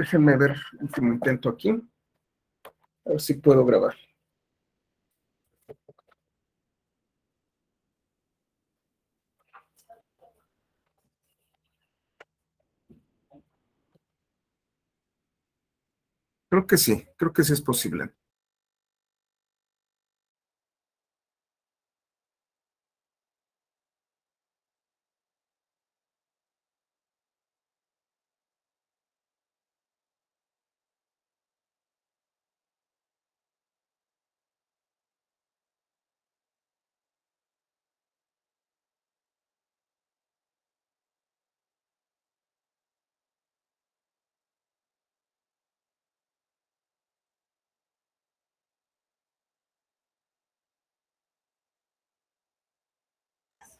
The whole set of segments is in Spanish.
Déjenme ver un último intento aquí. A ver si puedo grabar. Creo que sí es posible.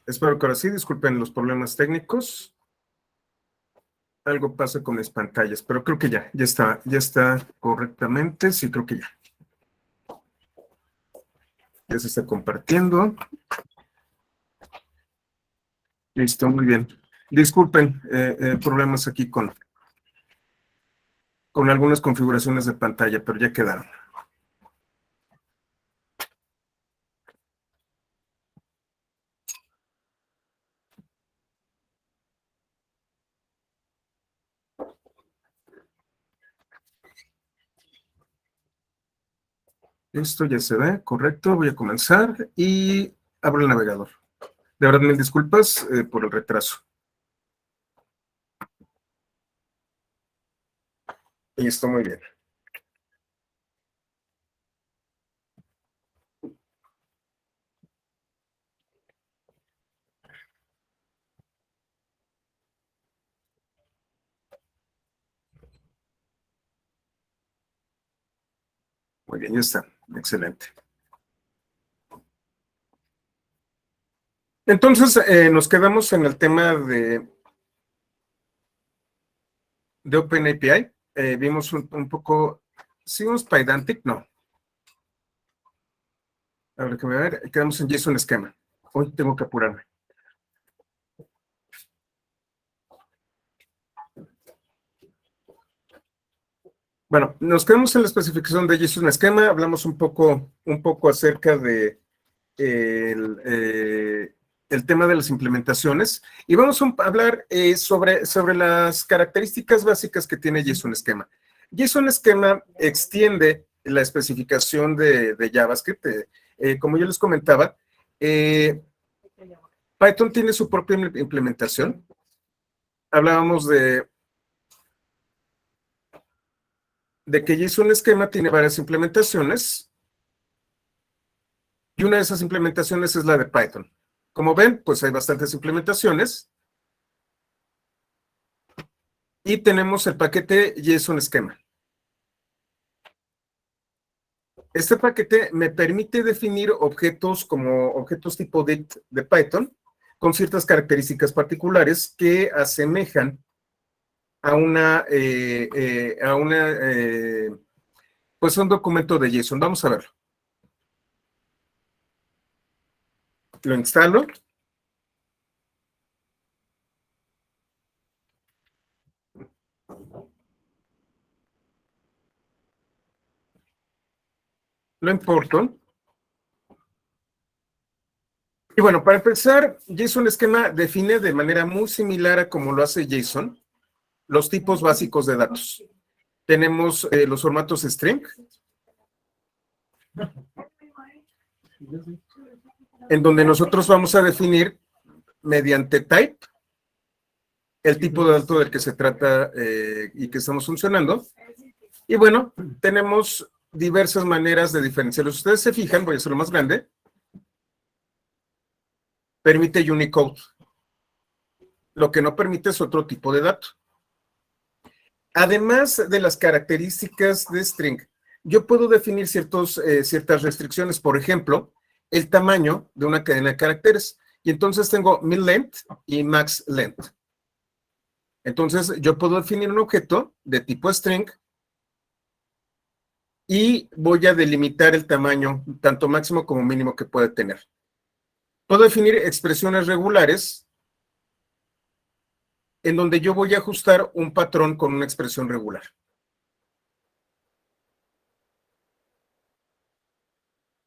Espero que ahora sí, disculpen los problemas técnicos. Algo pasa con las pantallas, pero creo que ya está correctamente. Sí, creo que ya. Ya se está compartiendo. Listo, muy bien. Disculpen, problemas aquí con algunas configuraciones de pantalla, pero ya quedaron. Esto ya se ve, correcto. Voy a comenzar y abro el navegador. De verdad, mil disculpas por el retraso. Listo, muy bien. Muy bien, ya está. Excelente. Entonces, nos quedamos en el tema de OpenAPI. Vimos un poco, ¿sí vimos Pydantic? No. A ver, déjame ver. Quedamos en JSON esquema. Hoy tengo que apurarme. Bueno, nos quedamos en la especificación de JSON esquema. Hablamos un poco acerca de el tema de las implementaciones y vamos a hablar sobre las características básicas que tiene JSON esquema. JSON esquema extiende la especificación de JavaScript. Como yo les comentaba, Python tiene su propia implementación. Hablábamos de que JSON esquema tiene varias implementaciones y una de esas implementaciones es la de Python. Como ven, pues hay bastantes implementaciones y tenemos el paquete JSON esquema. Este paquete me permite definir objetos como objetos tipo dict de Python con ciertas características particulares que asemejan a pues un documento de JSON. Vamos a verlo. Lo instalo. Lo importo. Y bueno, para empezar, JSON esquema define de manera muy similar a como lo hace JSON los tipos básicos de datos. Tenemos los formatos string, en donde nosotros vamos a definir mediante type el tipo de dato del que se trata y que estamos funcionando. Y bueno, tenemos diversas maneras de diferenciarlos. Ustedes se fijan, voy a hacerlo más grande, permite Unicode. Lo que no permite es otro tipo de dato. Además de las características de string, yo puedo definir ciertas restricciones. Por ejemplo, el tamaño de una cadena de caracteres. Y entonces tengo min length y max length. Entonces, yo puedo definir un objeto de tipo string y voy a delimitar el tamaño, tanto máximo como mínimo que puede tener. Puedo definir expresiones regulares en donde yo voy a ajustar un patrón con una expresión regular.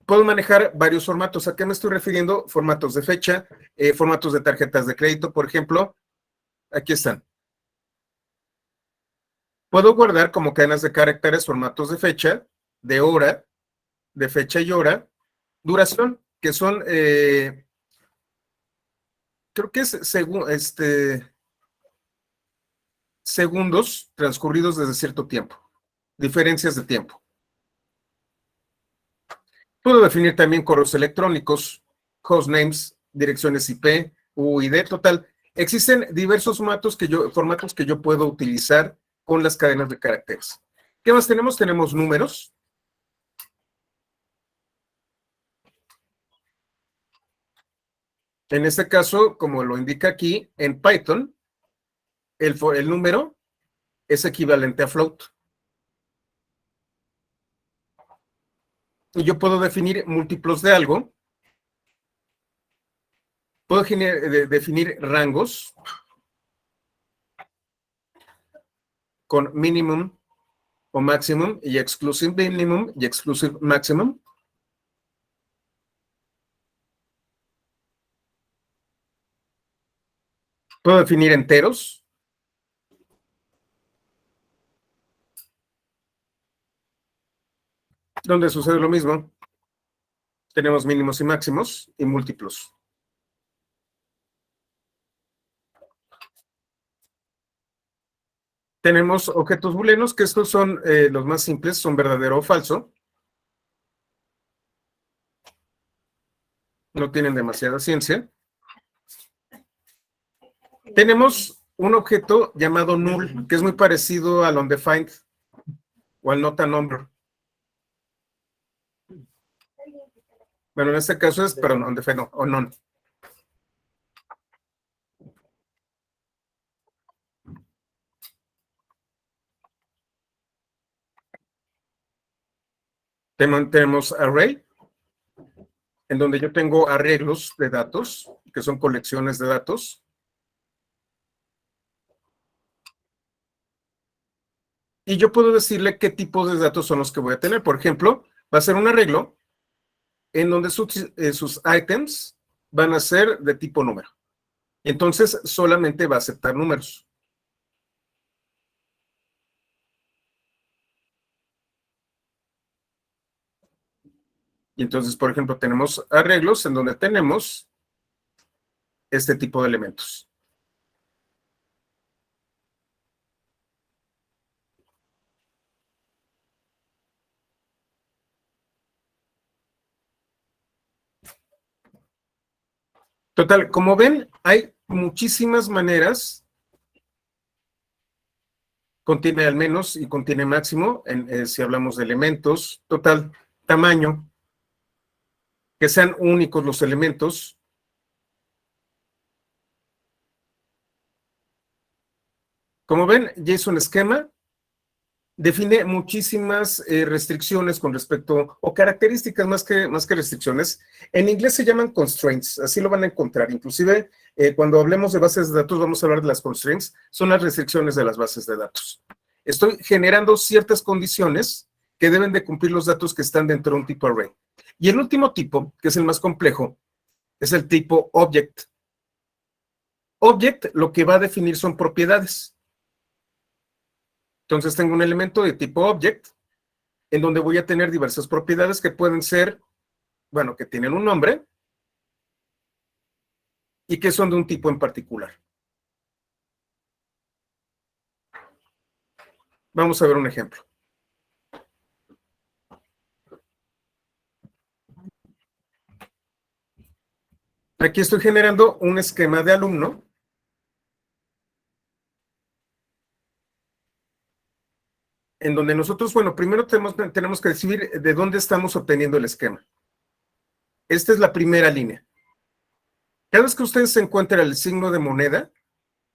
Puedo manejar varios formatos. ¿A qué me estoy refiriendo? Formatos de fecha, formatos de tarjetas de crédito, por ejemplo. Aquí están. Puedo guardar como cadenas de caracteres formatos de fecha, de hora, de fecha y hora, duración, que son, creo que es segundos transcurridos desde cierto tiempo, diferencias de tiempo. Puedo definir también correos electrónicos, hostnames, direcciones IP, UID, total. Existen diversos formatos que yo puedo utilizar con las cadenas de caracteres. ¿Qué más tenemos? Tenemos números. En este caso, como lo indica aquí, en Python, el número es equivalente a float. Y yo puedo definir múltiplos de algo. Puedo definir rangos con minimum o maximum y exclusive minimum y exclusive maximum. Puedo definir enteros. Donde sucede lo mismo. Tenemos mínimos y máximos y múltiplos. Tenemos objetos booleanos, que estos son los más simples, son verdadero o falso. No tienen demasiada ciencia. Tenemos un objeto llamado null, que es muy parecido al undefined o al not a number. Bueno, en este caso es, perdón, undefined no, o none. Tenemos array, en donde yo tengo arreglos de datos, que son colecciones de datos. Y yo puedo decirle qué tipos de datos son los que voy a tener. Por ejemplo, va a ser un arreglo en donde sus items van a ser de tipo número. Entonces, solamente va a aceptar números. Y entonces, por ejemplo, tenemos arreglos en donde tenemos este tipo de elementos. Total, como ven, hay muchísimas maneras. Contiene al menos y contiene máximo, si hablamos de elementos. Total, tamaño, que sean únicos los elementos. Como ven, JSON esquema define muchísimas restricciones con respecto, o características más que restricciones. En inglés se llaman constraints, así lo van a encontrar. Inclusive, cuando hablemos de bases de datos, vamos a hablar de las constraints, son las restricciones de las bases de datos. Estoy generando ciertas condiciones que deben de cumplir los datos que están dentro de un tipo array. Y el último tipo, que es el más complejo, es el tipo object. Object lo que va a definir son propiedades. Entonces tengo un elemento de tipo object, en donde voy a tener diversas propiedades que pueden ser, bueno, que tienen un nombre y que son de un tipo en particular. Vamos a ver un ejemplo. Aquí estoy generando un esquema de alumno. En donde nosotros, bueno, primero tenemos que decidir de dónde estamos obteniendo el esquema. Esta es la primera línea. Cada vez que ustedes se encuentran el signo de moneda,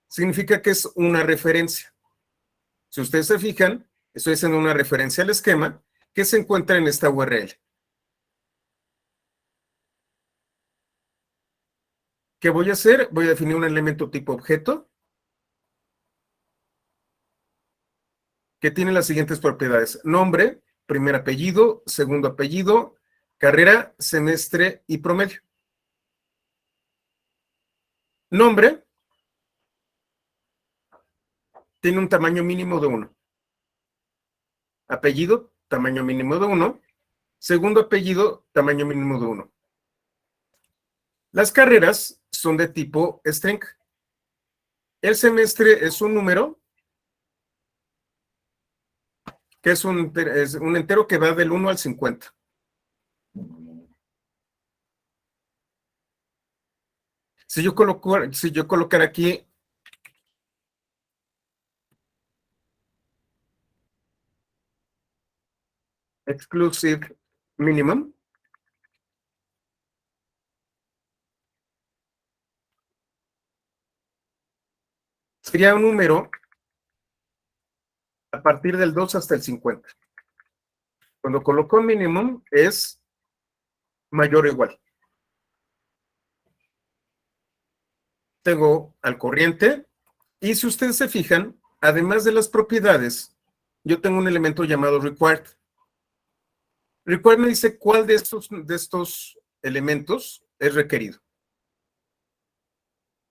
significa que es una referencia. Si ustedes se fijan, estoy haciendo una referencia al esquema que se encuentra en esta URL. ¿Qué voy a hacer? Voy a definir un elemento tipo objeto que tiene las siguientes propiedades: nombre, primer apellido, segundo apellido, carrera, semestre y promedio. Nombre tiene un tamaño mínimo de 1. Apellido, tamaño mínimo de 1. Segundo apellido, tamaño mínimo de 1. Las carreras son de tipo string. El semestre es un número, que es un entero que va del 1 al 50. Si yo colocara aquí exclusive minimum, sería un número a partir del 2 hasta el 50. Cuando coloco minimum es mayor o igual. Tengo al corriente y si ustedes se fijan, además de las propiedades, yo tengo un elemento llamado required. Required me dice cuál de estos elementos es requerido.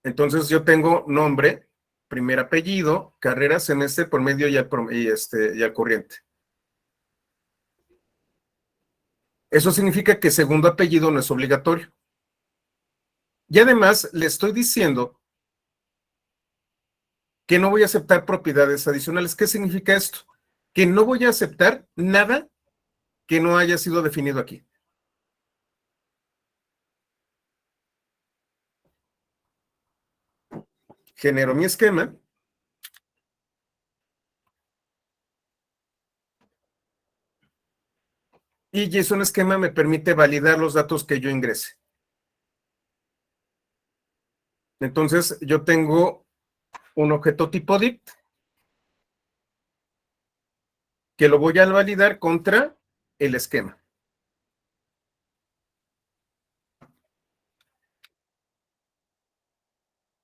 Entonces yo tengo nombre, primer apellido, carrera, semestre, promedio y al corriente. Eso significa que segundo apellido no es obligatorio. Y además le estoy diciendo que no voy a aceptar propiedades adicionales. ¿Qué significa esto? Que no voy a aceptar nada que no haya sido definido aquí. Genero mi esquema. Y JSON esquema me permite validar los datos que yo ingrese. Entonces, yo tengo un objeto tipo dict que lo voy a validar contra el esquema.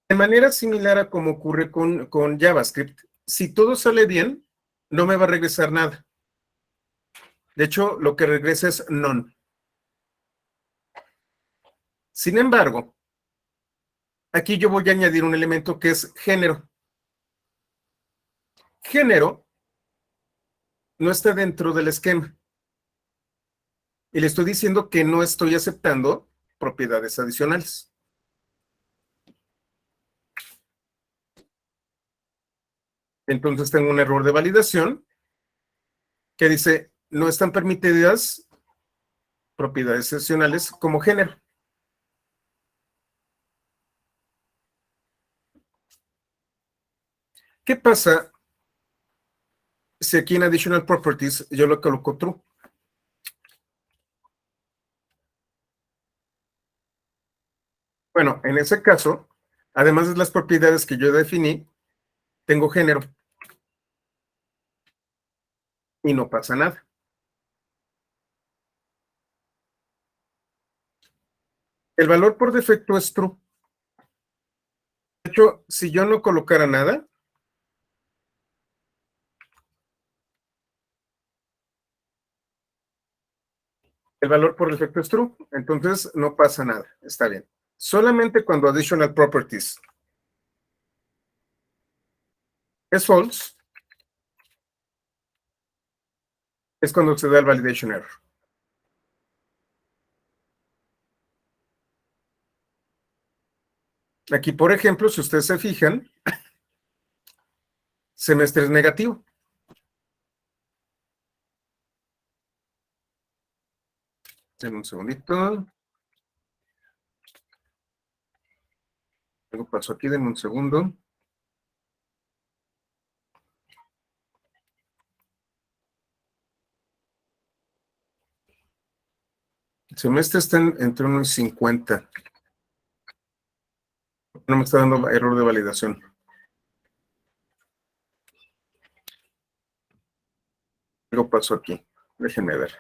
De manera similar a como ocurre con JavaScript, si todo sale bien, no me va a regresar nada. De hecho, lo que regresa es none. Sin embargo, aquí yo voy a añadir un elemento que es género. Género no está dentro del esquema. Y le estoy diciendo que no estoy aceptando propiedades adicionales. Entonces tengo un error de validación que dice, no están permitidas propiedades adicionales como género. ¿Qué pasa si aquí en Additional Properties yo lo coloco true? Bueno, en ese caso, además de las propiedades que yo definí, tengo género. Y no pasa nada. El valor por defecto es true. De hecho, si yo no colocara nada, el valor por defecto es true. Entonces, no pasa nada. Está bien. Solamente cuando Additional Properties es false, es cuando se da el validation error. Aquí, por ejemplo, si ustedes se fijan, semestre es negativo. Denme un segundito. Algo pasó aquí, denme un segundo. El semestre está entre 1 y 50. No me está dando error de validación. Algo pasó aquí. Déjenme ver.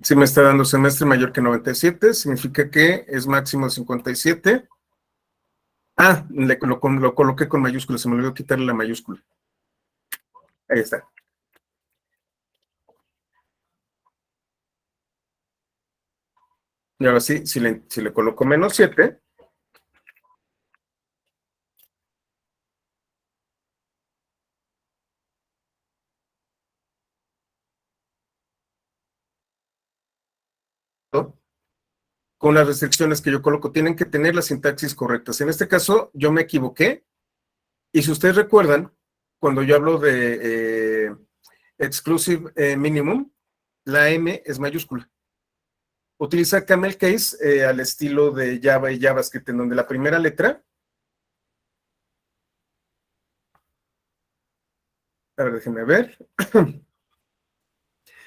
Si me está dando semestre mayor que 97, significa que es máximo 57. Lo coloqué con mayúscula, se me olvidó quitarle la mayúscula. Ahí está. Y ahora sí, si le coloco -7, ¿no? Con las restricciones que yo coloco, tienen que tener las sintaxis correctas. En este caso, yo me equivoqué, y si ustedes recuerdan, cuando yo hablo de exclusive minimum, la M es mayúscula. Utiliza camel case al estilo de Java y JavaScript, en donde la primera letra, a ver, déjenme ver.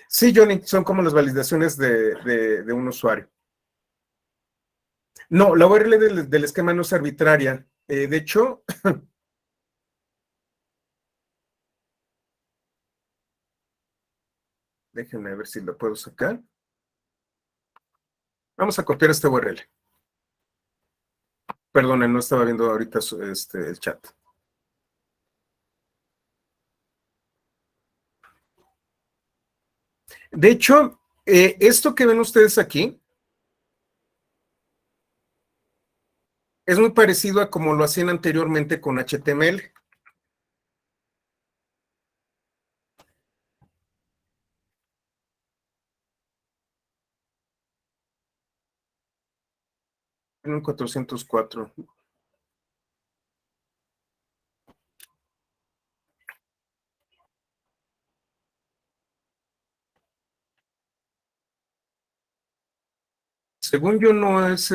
Sí, Johnny, son como las validaciones de un usuario. No, la URL del esquema no es arbitraria. De hecho, déjenme ver si lo puedo sacar. Vamos a copiar esta URL. Perdonen, no estaba viendo ahorita el chat. De hecho, esto que ven ustedes aquí es muy parecido a como lo hacían anteriormente con HTML. En un 404. Según yo, no es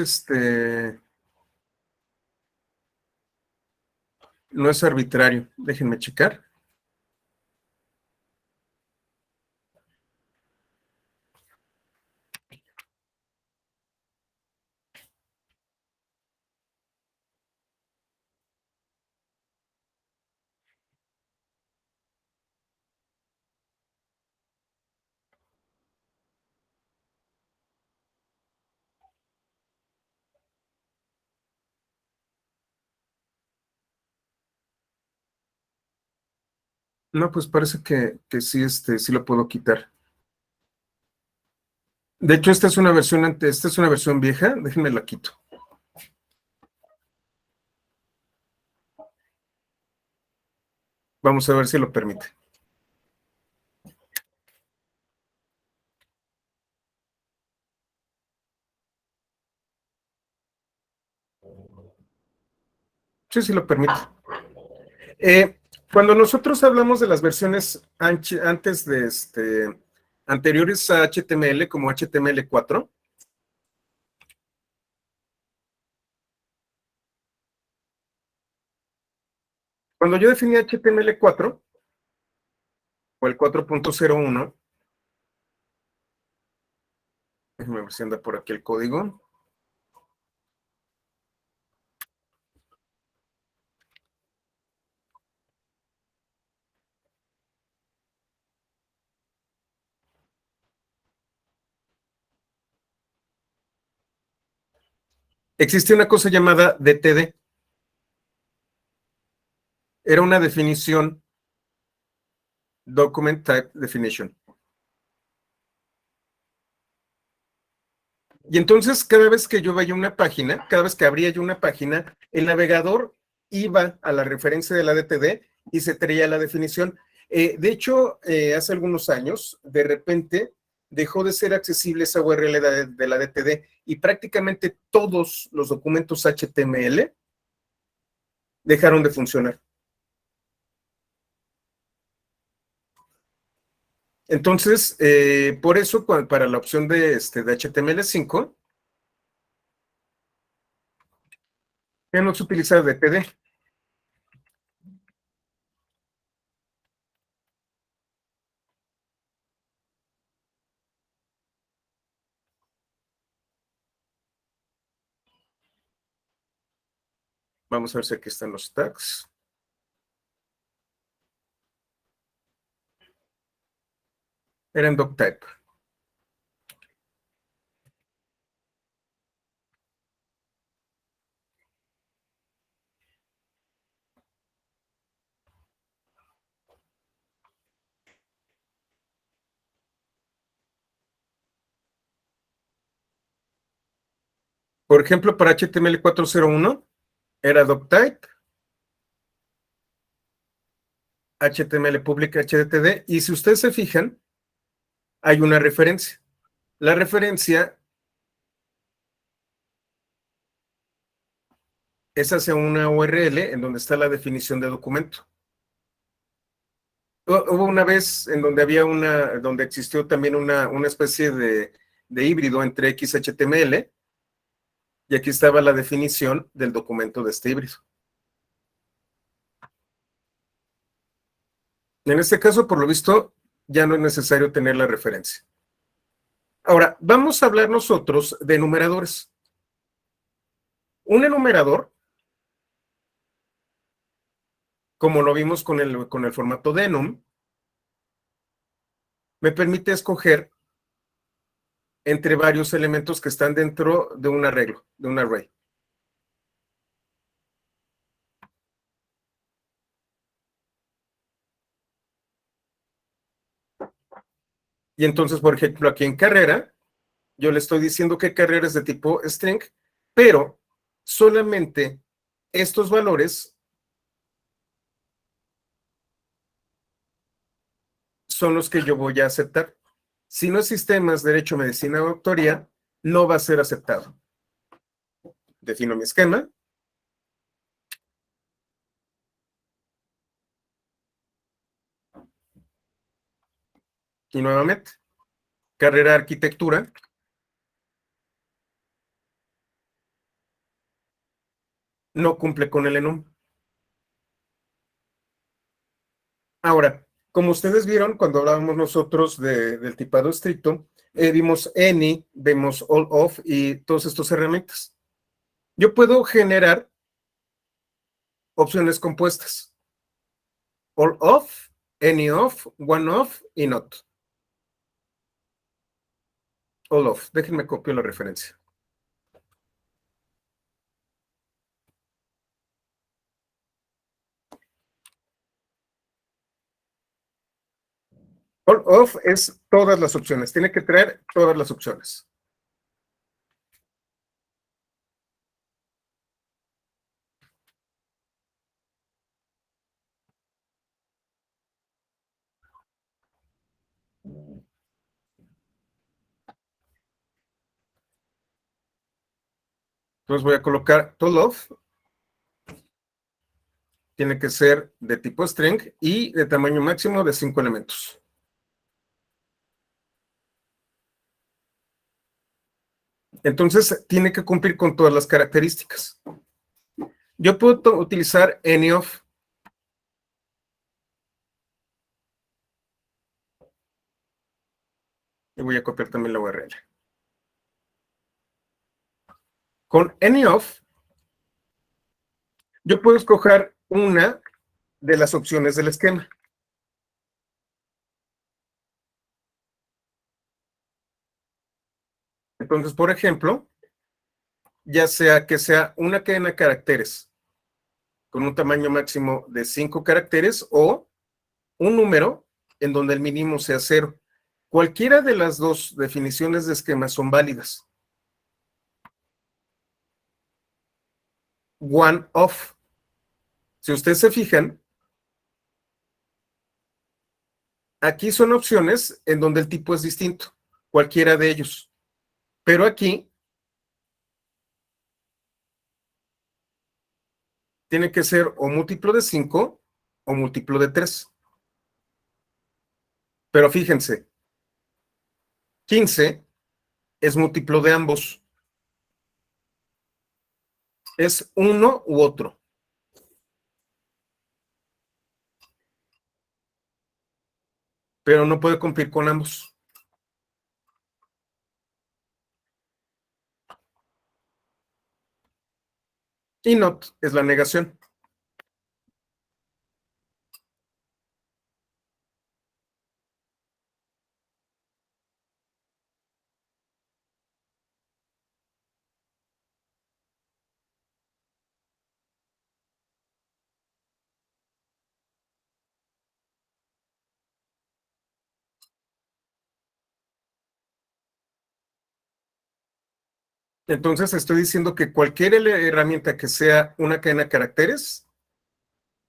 arbitrario. Déjenme checar. No, pues parece que sí, sí lo puedo quitar. De hecho, esta es una versión vieja. Déjenme la quito. Vamos a ver si lo permite. Sí, sí lo permite. Cuando nosotros hablamos de las versiones antes anteriores a HTML, como HTML4, cuando yo definí HTML4 o el 4.01, déjenme ver si anda por aquí el código. Existe una cosa llamada DTD. Era una definición, Document Type Definition. Y entonces, cada vez que yo veía una página, cada vez que abría yo una página, el navegador iba a la referencia de la DTD y se traía la definición. De hecho, hace algunos años, de repente, dejó de ser accesible esa URL de la DTD y prácticamente todos los documentos HTML dejaron de funcionar. Entonces, por eso, para la opción de HTML5, ya no se utiliza DTD. Vamos a ver si aquí están los tags. Eran doctype. Por ejemplo, para HTML 401 era doctype, HTML public HTTD, y si ustedes se fijan, hay una referencia. La referencia es hacia una URL en donde está la definición de documento. Hubo una vez en donde donde existió también una especie de híbrido entre XHTML y aquí estaba la definición del documento de este híbrido. En este caso, por lo visto, ya no es necesario tener la referencia. Ahora, vamos a hablar nosotros de enumeradores. Un enumerador, como lo vimos con el formato denum, me permite escoger entre varios elementos que están dentro de un arreglo, de un array. Y entonces, por ejemplo, aquí en carrera, yo le estoy diciendo que carrera es de tipo string, pero solamente estos valores son los que yo voy a aceptar. Si no es sistemas, derecho, medicina o autoría, no va a ser aceptado. Defino mi esquema. Y nuevamente, carrera arquitectura. No cumple con el enum. Ahora, como ustedes vieron cuando hablábamos nosotros del tipado estricto, vimos any, vemos all of y todas estas herramientas. Yo puedo generar opciones compuestas. All of, any of, one of y not. All of. Déjenme copiar la referencia. All of es todas las opciones. Tiene que traer todas las opciones. Entonces voy a colocar all of. Tiene que ser de tipo string y de tamaño máximo de 5 elementos. Entonces, tiene que cumplir con todas las características. Yo puedo utilizar any of. Y voy a copiar también la URL. Con any of, yo puedo escoger una de las opciones del esquema. Entonces, por ejemplo, ya sea que sea una cadena de caracteres con un tamaño máximo de 5 caracteres o un número en donde el mínimo sea 0. Cualquiera de las dos definiciones de esquema son válidas. One of. Si ustedes se fijan, aquí son opciones en donde el tipo es distinto, cualquiera de ellos. Pero aquí tiene que ser o múltiplo de 5 o múltiplo de 3. Pero fíjense, 15 es múltiplo de ambos. Es uno u otro. Pero no puede cumplir con ambos. Y not es la negación. Entonces estoy diciendo que cualquier herramienta que sea una cadena de caracteres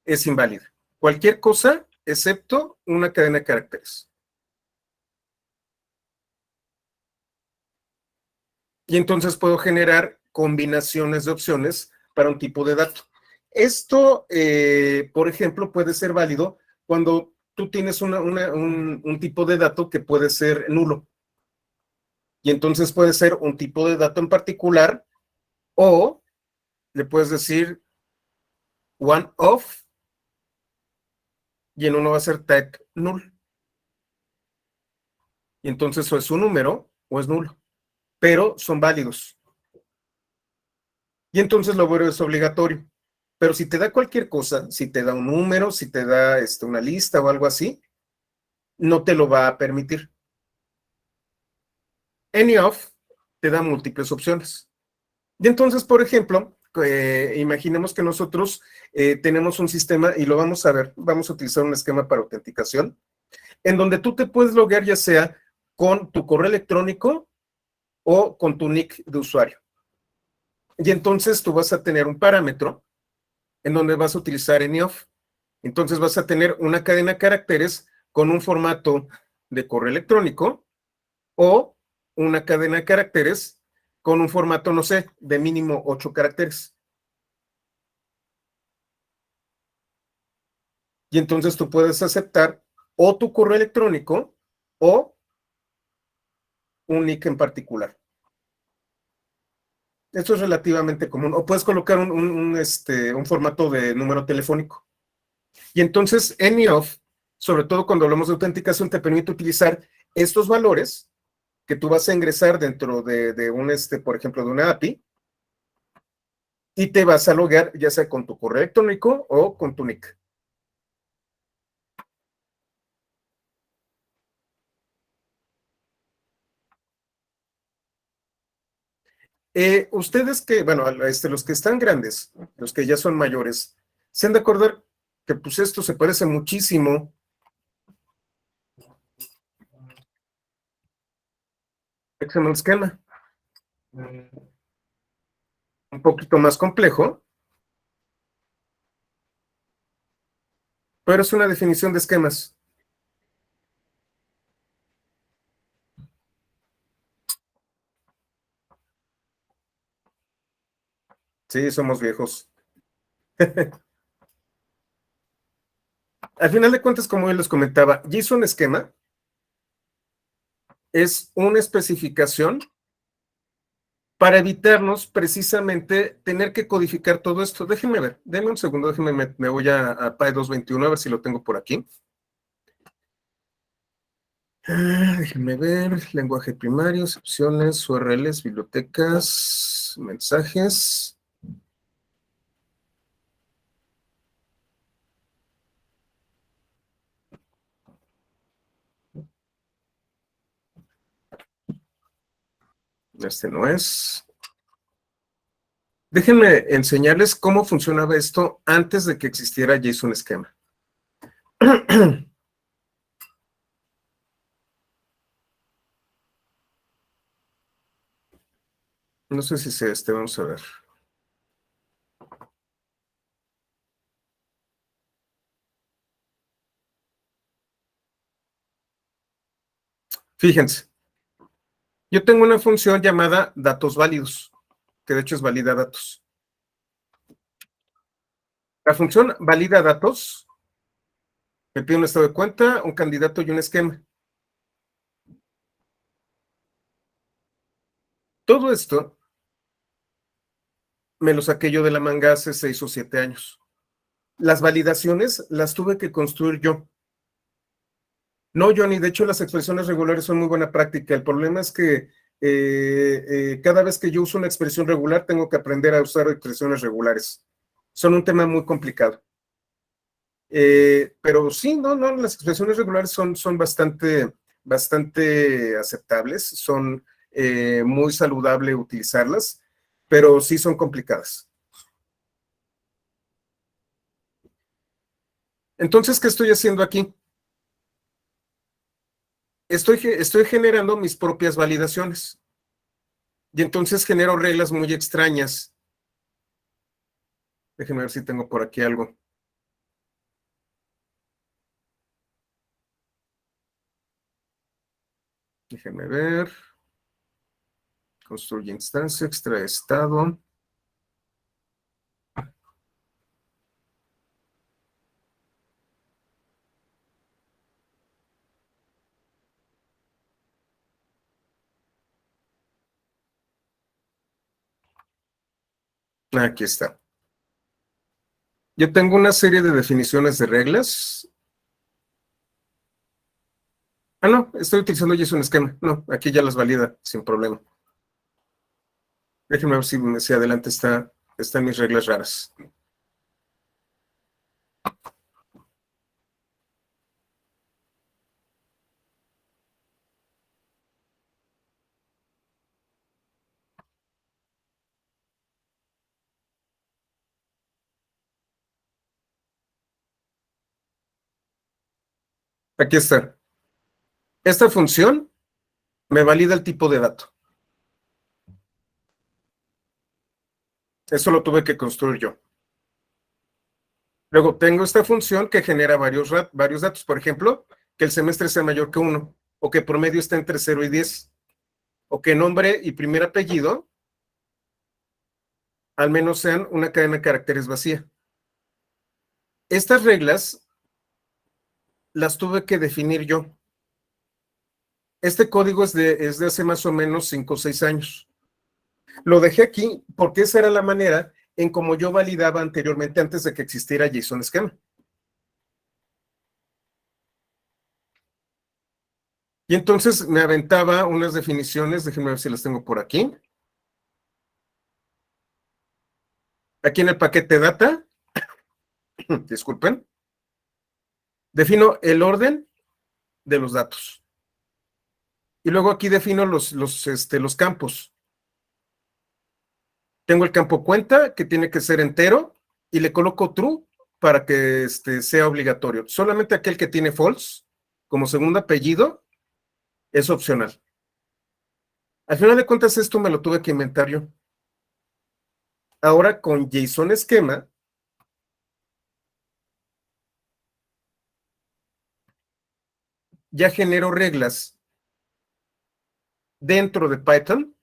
es inválida. Cualquier cosa excepto una cadena de caracteres. Y entonces puedo generar combinaciones de opciones para un tipo de dato. Esto, por ejemplo, puede ser válido cuando tú tienes un tipo de dato que puede ser nulo. Y entonces puede ser un tipo de dato en particular, o le puedes decir one of, y en uno va a ser type null. Y entonces o es un número o es nulo, pero son válidos. Y entonces lo bueno es obligatorio. Pero si te da cualquier cosa, si te da un número, si te da una lista o algo así, no te lo va a permitir. Any-of te da múltiples opciones. Y entonces, por ejemplo, imaginemos que nosotros tenemos un sistema, y lo vamos a ver, vamos a utilizar un esquema para autenticación, en donde tú te puedes loguear ya sea con tu correo electrónico o con tu nick de usuario. Y entonces tú vas a tener un parámetro en donde vas a utilizar any-of. Entonces vas a tener una cadena de caracteres con un formato de correo electrónico o una cadena de caracteres con un formato, no sé, de mínimo 8 caracteres. Y entonces tú puedes aceptar o tu correo electrónico o un nick en particular. Esto es relativamente común. O puedes colocar un formato de número telefónico. Y entonces, any-of, sobre todo cuando hablamos de autenticación, te permite utilizar estos valores que tú vas a ingresar dentro de por ejemplo, de una API, y te vas a loguear ya sea con tu correo electrónico o con tu nick. Ustedes que, bueno, los que están grandes, los que ya son mayores, se han de acordar que pues esto se parece muchísimo a XML esquema. Un poquito más complejo, pero es una definición de esquemas. Sí, somos viejos. Al final de cuentas, como yo les comentaba, JSON esquema es una especificación para evitarnos precisamente tener que codificar todo esto. Déjenme ver, denme un segundo, me voy a PY 221 a ver si lo tengo por aquí. Déjenme ver, lenguaje primario, opciones, URLs, bibliotecas, mensajes. Este no es. Déjenme enseñarles cómo funcionaba esto antes de que existiera JSON esquema. No sé si sea vamos a ver. Fíjense, yo tengo una función llamada datos válidos, que de hecho es valida datos. La función valida datos me pide un estado de cuenta, un candidato y un esquema. Todo esto me lo saqué yo de la manga hace 6 o 7 años. Las validaciones las tuve que construir yo. No, Johnny, de hecho las expresiones regulares son muy buena práctica. El problema es que cada vez que yo uso una expresión regular tengo que aprender a usar expresiones regulares. Son un tema muy complicado. Pero sí, no, las expresiones regulares son bastante aceptables, son muy saludable utilizarlas, pero sí son complicadas. Entonces, ¿qué estoy haciendo aquí? Estoy generando mis propias validaciones. Y entonces genero reglas muy extrañas. Déjenme ver si tengo por aquí algo. Déjenme ver. Construye instancia, extrae estado. Aquí está. Yo tengo una serie de definiciones de reglas. Ah, no, estoy utilizando JSON esquema. No, aquí ya las valida sin problema. Déjenme ver si adelante están mis reglas raras. Aquí está. Esta función me valida el tipo de dato. Eso lo tuve que construir yo. Luego tengo esta función que genera varios datos. Por ejemplo, que el semestre sea mayor que 1, o que promedio esté entre 0 y 10, o que nombre y primer apellido al menos sean una cadena de caracteres vacía. Estas reglas las tuve que definir yo. Este código es de hace más o menos 5 o 6 años. Lo dejé aquí porque esa era la manera en cómo yo validaba anteriormente antes de que existiera JSON Schema. Y entonces me aventaba unas definiciones, déjenme ver si las tengo por aquí. Aquí en el paquete data, disculpen, defino el orden de los datos. Y luego aquí defino los campos. Tengo el campo cuenta, que tiene que ser entero, y le coloco true para que sea obligatorio. Solamente aquel que tiene false, como segundo apellido, es opcional. Al final de cuentas, esto me lo tuve que inventar yo. Ahora con JSON esquema, ya genero reglas dentro de Python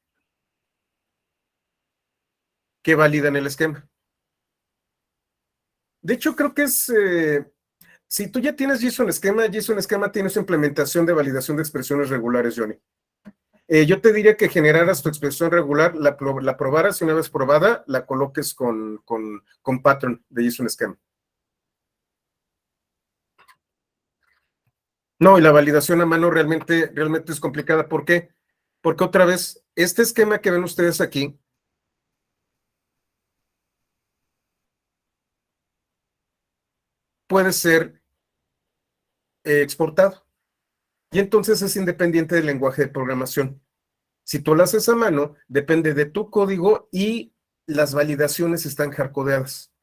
que validan el esquema. De hecho, creo que si tú ya tienes JSON esquema tiene su implementación de validación de expresiones regulares, Johnny. Yo te diría que generaras tu expresión regular, la probaras y una vez probada, la coloques con pattern de JSON esquema. No, y la validación a mano realmente es complicada. ¿Por qué? Porque otra vez, este esquema que ven ustedes aquí puede ser exportado. Y entonces es independiente del lenguaje de programación. Si tú lo haces a mano, depende de tu código y las validaciones están hardcodeadas.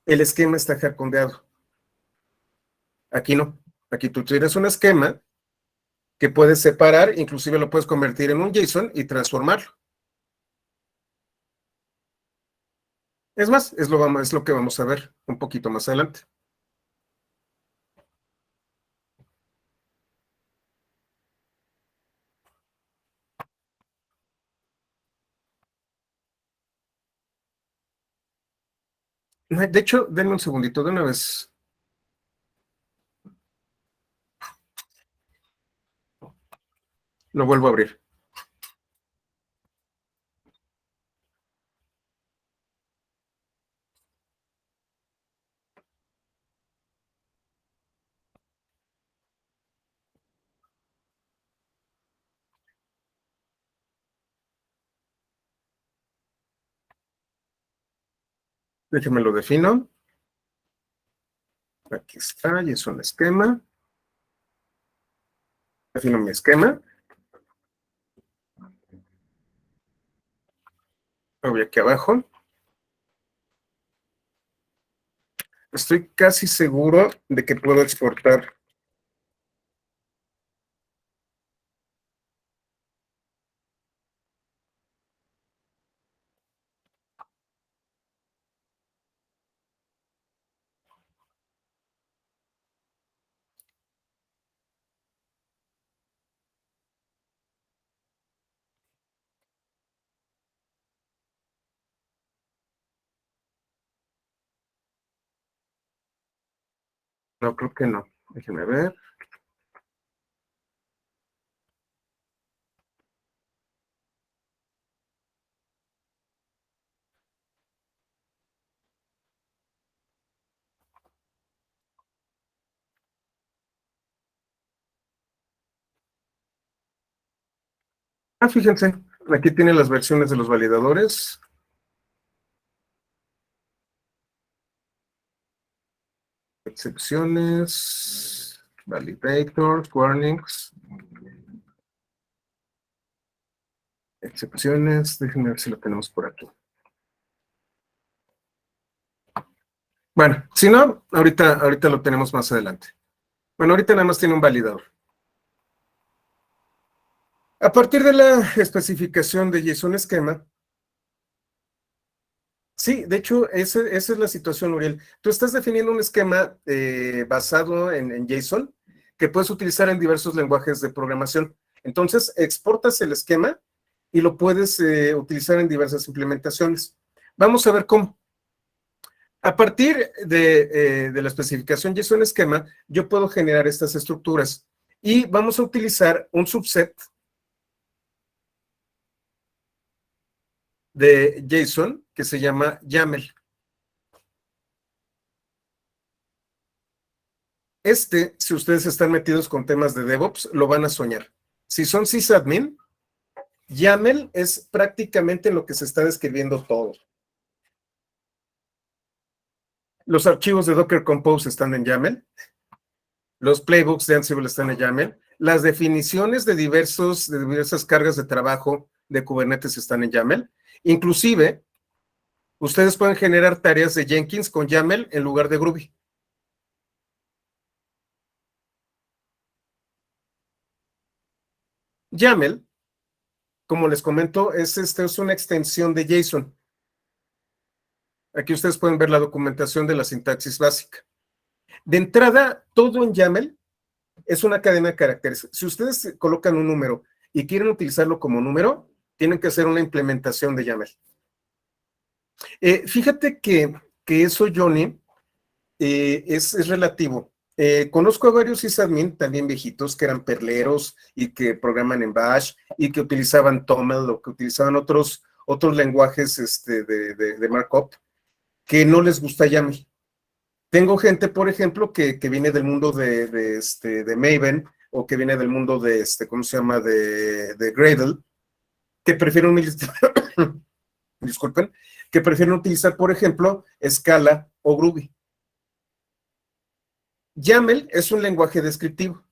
El esquema está hardcodeado. Aquí no. Aquí tú tienes un esquema que puedes separar, inclusive lo puedes convertir en un JSON y transformarlo. Es más, es lo que vamos a ver un poquito más adelante. De hecho, denme un segundito de una vez. Lo vuelvo a abrir. Déjenme lo defino. Aquí está, y es un esquema. Defino mi esquema. Voy aquí abajo. Estoy casi seguro de que puedo exportar. No, creo que no. Déjenme ver. Ah, fíjense, aquí tienen las versiones de los validadores. Excepciones, validators, warnings, excepciones. Déjenme ver si lo tenemos por aquí. Bueno, si no, ahorita lo tenemos más adelante. Bueno, ahorita nada más tiene un validador. A partir de la especificación de JSON esquema, sí, de hecho, esa es la situación, Uriel. Tú estás definiendo un esquema basado en JSON que puedes utilizar en diversos lenguajes de programación. Entonces, exportas el esquema y lo puedes utilizar en diversas implementaciones. Vamos a ver cómo. A partir de la especificación JSON esquema, yo puedo generar estas estructuras y vamos a utilizar un subset de JSON que se llama YAML. Si ustedes están metidos con temas de DevOps, lo van a soñar. Si son sysadmin, YAML es prácticamente lo que se está describiendo todo. Los archivos de Docker Compose están en YAML. Los playbooks de Ansible están en YAML. Las definiciones de diversas cargas de trabajo de Kubernetes están en YAML. Inclusive, ustedes pueden generar tareas de Jenkins con YAML en lugar de Groovy. YAML, como les comento, es una extensión de JSON. Aquí ustedes pueden ver la documentación de la sintaxis básica. De entrada, todo en YAML es una cadena de caracteres. Si ustedes colocan un número y quieren utilizarlo como número, tienen que hacer una implementación de YAML. Fíjate que eso, Johnny, es relativo. Conozco a varios sysadmin también viejitos que eran perleros y que programan en Bash y que utilizaban TOML o que utilizaban otros lenguajes de markup que no les gusta YAML. Tengo gente, por ejemplo, que viene del mundo de Maven o que viene del mundo ¿cómo se llama? De Gradle, que prefieren disculpen, que prefieren utilizar, por ejemplo, Scala o Groovy. YAML es un lenguaje descriptivo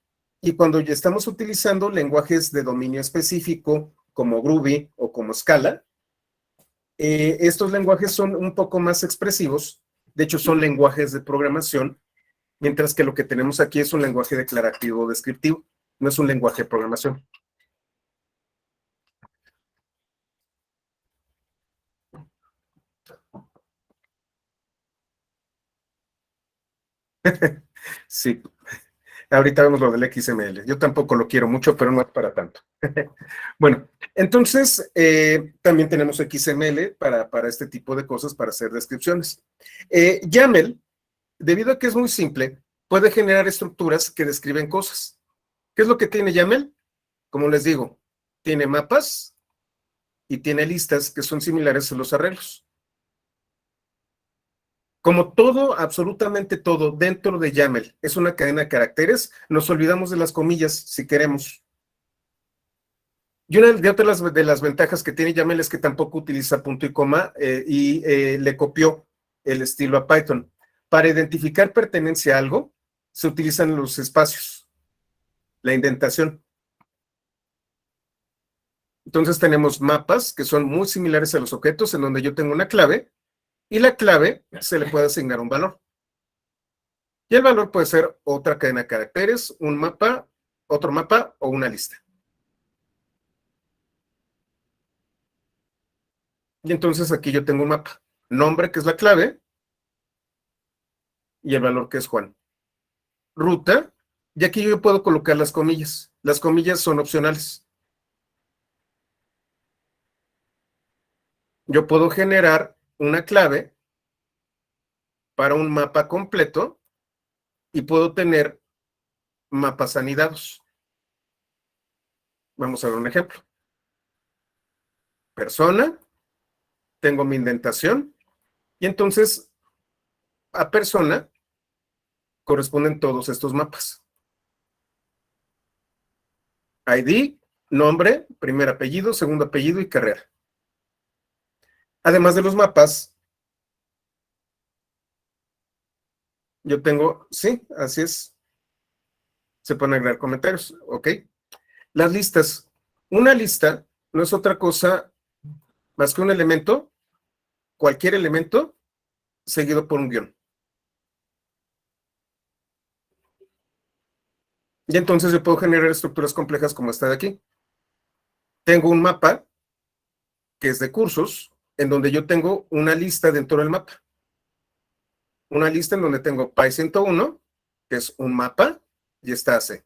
y cuando ya estamos utilizando lenguajes de dominio específico como Groovy o como Scala, estos lenguajes son un poco más expresivos, de hecho son lenguajes de programación, mientras que lo que tenemos aquí es un lenguaje declarativo o descriptivo, no es un lenguaje de programación. Sí, ahorita vemos lo del XML. Yo tampoco lo quiero mucho, pero no es para tanto. Bueno, entonces también tenemos XML para este tipo de cosas, para hacer descripciones. YAML, debido a que es muy simple, puede generar estructuras que describen cosas. ¿Qué es lo que tiene YAML? Como les digo, tiene mapas y tiene listas que son similares a los arreglos. Como todo, absolutamente todo dentro de YAML es una cadena de caracteres, nos olvidamos de las comillas si queremos. Y una de las ventajas que tiene YAML es que tampoco utiliza punto y coma le copió el estilo a Python. Para identificar pertenencia a algo, se utilizan los espacios, la indentación. Entonces tenemos mapas que son muy similares a los objetos en donde yo tengo una clave y la clave se le puede asignar un valor. Y el valor puede ser otra cadena de caracteres, un mapa, otro mapa o una lista. Y entonces aquí yo tengo un mapa. Nombre, que es la clave, y el valor, que es Juan. Ruta, y aquí yo puedo colocar las comillas. Las comillas son opcionales. Yo puedo generar una clave para un mapa completo y puedo tener mapas anidados. Vamos a ver un ejemplo. Persona, tengo mi indentación, y entonces a persona corresponden todos estos mapas. ID, nombre, primer apellido, segundo apellido y carrera. Además de los mapas, yo tengo, sí, así es, se pueden agregar comentarios, ¿ok? Las listas. Una lista no es otra cosa más que un elemento, cualquier elemento, seguido por un guión. Y entonces yo puedo generar estructuras complejas como esta de aquí. Tengo un mapa que es de cursos, en donde yo tengo una lista dentro del mapa. Una lista en donde tengo PY 101, que es un mapa, y está AC.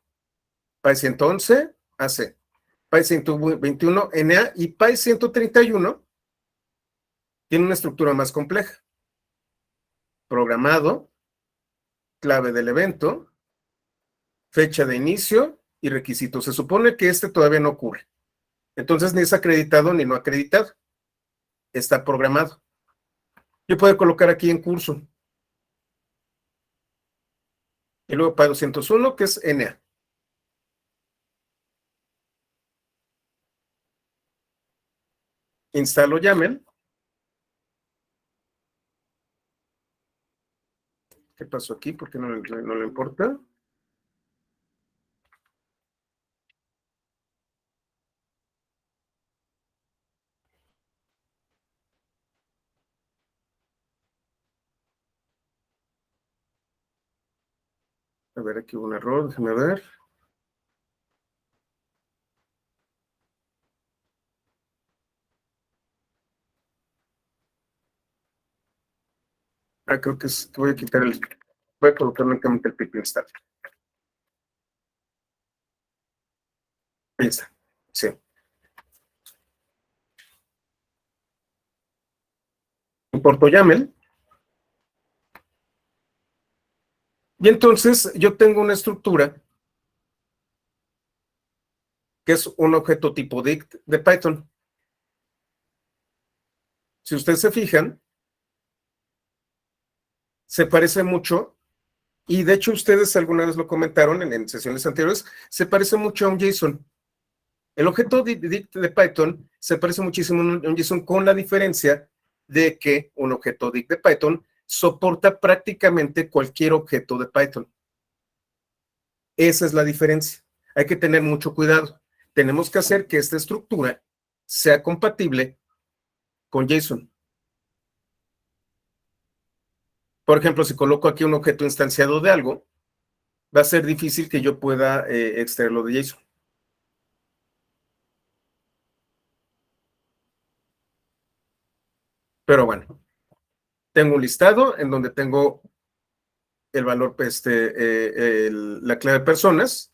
PY 111, AC. PY 121, NA, y PY 131 tiene una estructura más compleja. Programado, clave del evento, fecha de inicio y requisitos. Se supone que este todavía no ocurre. Entonces ni es acreditado ni no acreditado. Está programado. Yo puedo colocar aquí en curso. Y luego PY 201, que es NA. Instalo YAML. ¿Qué pasó aquí? ¿Por qué no le importa? A ver, aquí hubo un error, déjame ver. Ah, creo que voy a quitar el. Voy a colocar únicamente el pip install. Ahí está. Sí. Importo YAML. Y entonces yo tengo una estructura que es un objeto tipo dict de Python. Si ustedes se fijan, se parece mucho, y de hecho ustedes alguna vez lo comentaron en sesiones anteriores, se parece mucho a un JSON. El objeto dict de Python se parece muchísimo a un JSON, con la diferencia de que un objeto dict de Python soporta prácticamente cualquier objeto de Python. Esa es la diferencia. Hay que tener mucho cuidado. Tenemos que hacer que esta estructura sea compatible con JSON. Por ejemplo, si coloco aquí un objeto instanciado de algo, va a ser difícil que yo pueda extraerlo de JSON. Pero bueno, tengo un listado en donde tengo el valor, la clave de personas.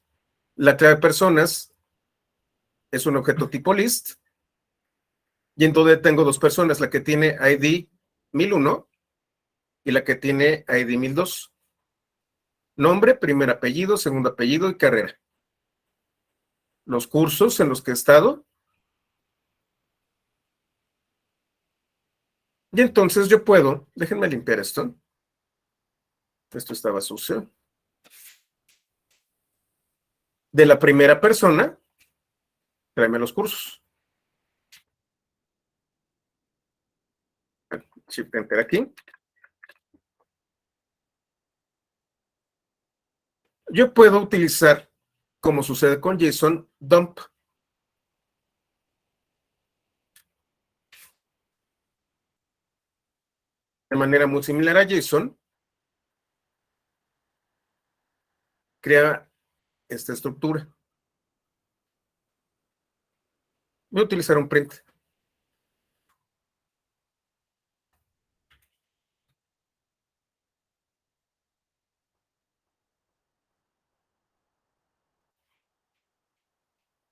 La clave de personas es un objeto tipo list, y en donde tengo dos personas, la que tiene ID 1001 y la que tiene ID 1002. Nombre, primer apellido, segundo apellido y carrera. Los cursos en los que he estado. Y entonces yo puedo, déjenme limpiar esto. Esto estaba sucio. De la primera persona, tráeme los cursos. Shift Enter aquí. Yo puedo utilizar, como sucede con JSON, dump. De manera muy similar a JSON, crea esta estructura. Voy a utilizar un print.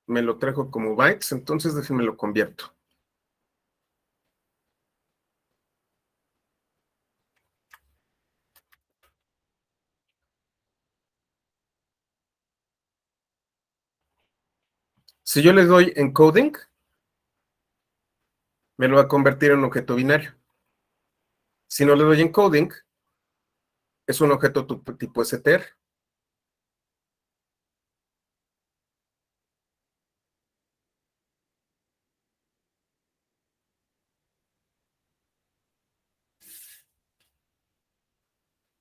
Me lo trajo como bytes, entonces déjenme lo convierto. Si yo le doy encoding, me lo va a convertir en un objeto binario. Si no le doy encoding, es un objeto tipo str.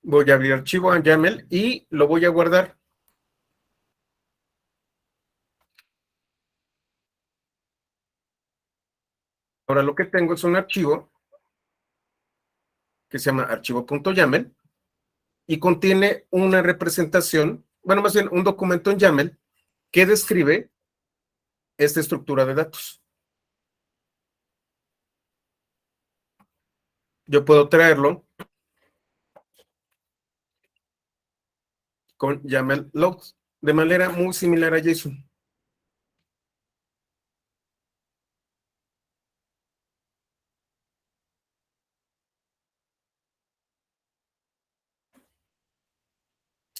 Voy a abrir archivo en YAML y lo voy a guardar. Ahora lo que tengo es un archivo que se llama archivo.yaml y contiene una representación, bueno, más bien un documento en YAML que describe esta estructura de datos. Yo puedo traerlo con YAML load de manera muy similar a JSON.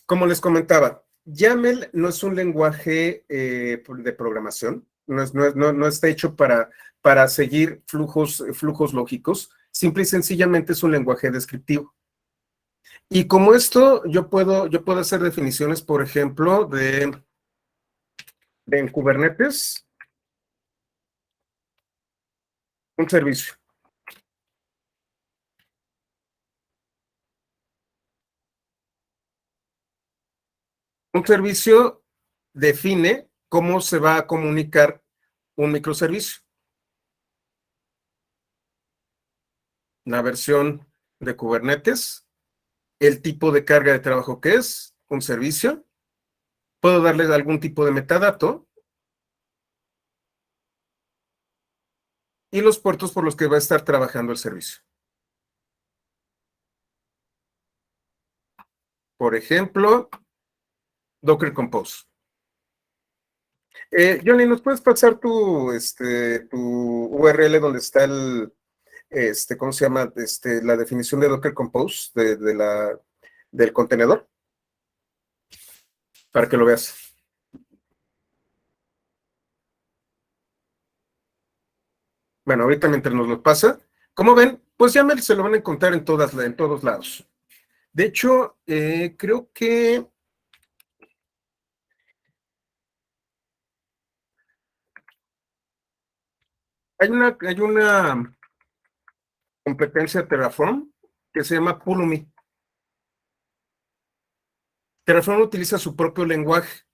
Como les comentaba, YAML no es un lenguaje de programación, no está hecho para seguir flujos lógicos, simple y sencillamente es un lenguaje descriptivo. Y como esto, yo puedo hacer definiciones, por ejemplo, en Kubernetes, un servicio. Un servicio define cómo se va a comunicar un microservicio. La versión de Kubernetes, el tipo de carga de trabajo que es, un servicio. Puedo darle algún tipo de metadato y los puertos por los que va a estar trabajando el servicio. Por ejemplo, Docker Compose. Johnny, ¿nos puedes pasar tu URL donde está ¿cómo se llama? La definición de Docker Compose del contenedor, para que lo veas. Bueno, ahorita mientras nos lo pasa, como ven, pues ya se lo van a encontrar en todos lados. De hecho, creo que hay una competencia Terraform que se llama Pulumi. Terraform utiliza su propio lenguaje.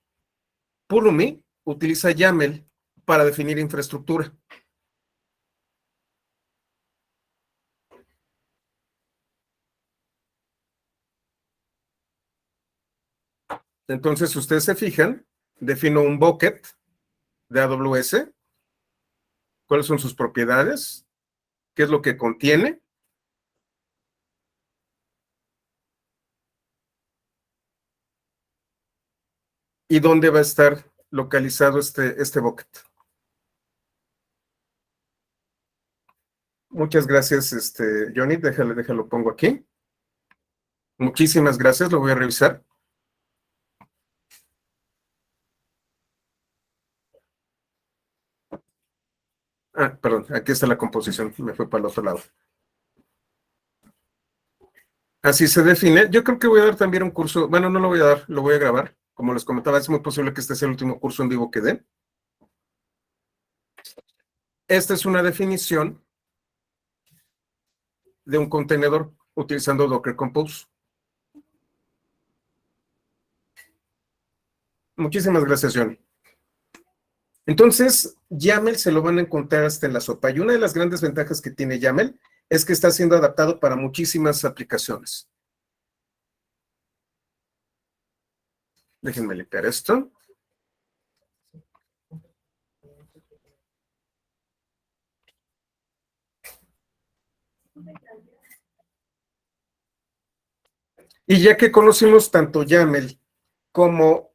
Pulumi utiliza YAML para definir infraestructura. Entonces, si ustedes se fijan, defino un bucket de AWS, cuáles son sus propiedades, qué es lo que contiene, y dónde va a estar localizado este bucket. Muchas gracias, Johnny. Déjalo, pongo aquí. Muchísimas gracias, lo voy a revisar. Ah, perdón, aquí está la composición, me fue para el otro lado. Así se define. Yo creo que voy a dar también un curso, bueno, no lo voy a dar, lo voy a grabar. Como les comentaba, es muy posible que este sea el último curso en vivo que dé. Esta es una definición de un contenedor utilizando Docker Compose. Muchísimas gracias, John. Entonces, YAML se lo van a encontrar hasta en la sopa. Y una de las grandes ventajas que tiene YAML es que está siendo adaptado para muchísimas aplicaciones. Déjenme limpiar esto. Y ya que conocimos tanto YAML como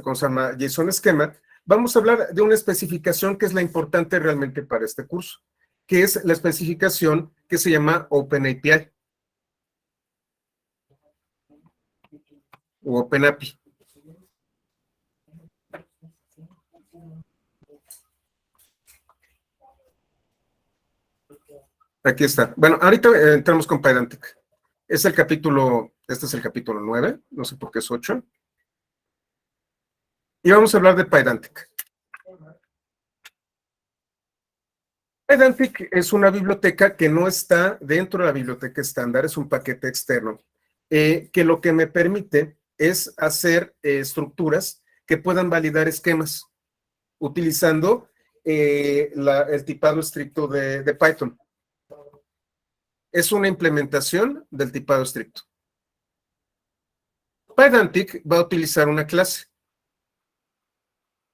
¿cómo se llama? JSON Schema, vamos a hablar de una especificación que es la importante realmente para este curso, que es la especificación que se llama OpenAPI o OpenAPI. Aquí está. Bueno, ahorita entramos con Pydantic. Es el capítulo, este es el capítulo 9, no sé por qué es 8. Y vamos a hablar de Pydantic. Pydantic es una biblioteca que no está dentro de la biblioteca estándar, es un paquete externo, que lo que me permite es hacer estructuras que puedan validar esquemas utilizando el tipado estricto de Python. Es una implementación del tipado estricto. Pydantic va a utilizar una clase.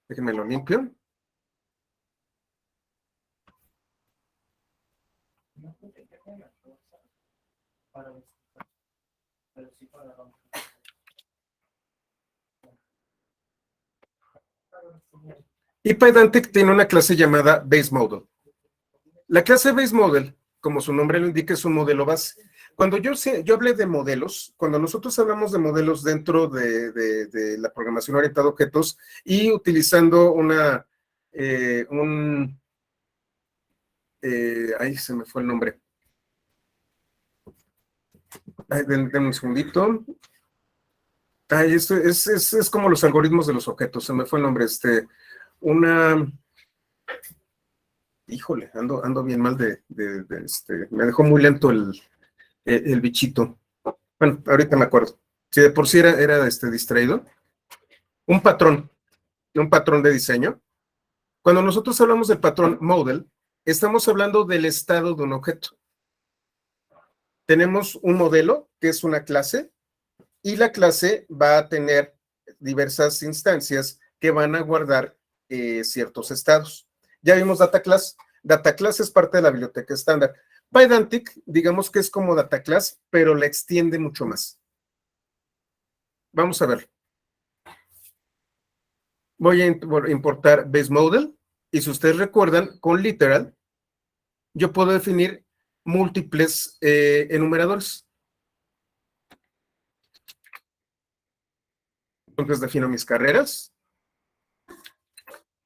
Déjenme lo limpio. Y Pydantic tiene una clase llamada Base Model. La clase Base Model, como su nombre lo indica, es un modelo base. Cuando yo hablé de modelos, cuando nosotros hablamos de modelos dentro de la programación orientada a objetos y utilizando ahí se me fue el nombre. Denme un segundito. Esto es como los algoritmos de los objetos, se me fue el nombre. Una... Híjole, ando bien mal me dejó muy lento el bichito. Bueno, ahorita me acuerdo. Si de por sí era distraído. Un patrón de diseño. Cuando nosotros hablamos del patrón model, estamos hablando del estado de un objeto. Tenemos un modelo, que es una clase, y la clase va a tener diversas instancias que van a guardar ciertos estados. Ya vimos data class. Data class es parte de la biblioteca estándar. Pydantic, digamos que es como data class, pero la extiende mucho más. Vamos a ver. Voy a importar base model, y si ustedes recuerdan, con literal, yo puedo definir múltiples enumeradores. Entonces defino mis carreras.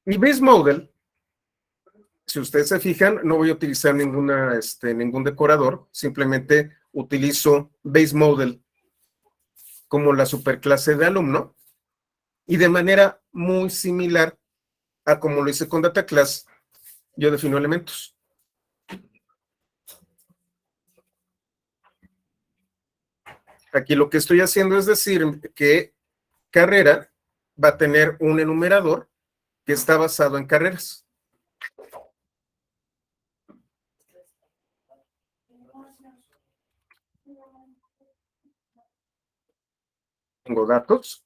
Y base model, si ustedes se fijan, no voy a utilizar ningún decorador, simplemente utilizo base model como la superclase de alumno, y de manera muy similar a como lo hice con data class, yo defino elementos. Aquí lo que estoy haciendo es decir que carrera va a tener un enumerador que está basado en carreras. Tengo datos,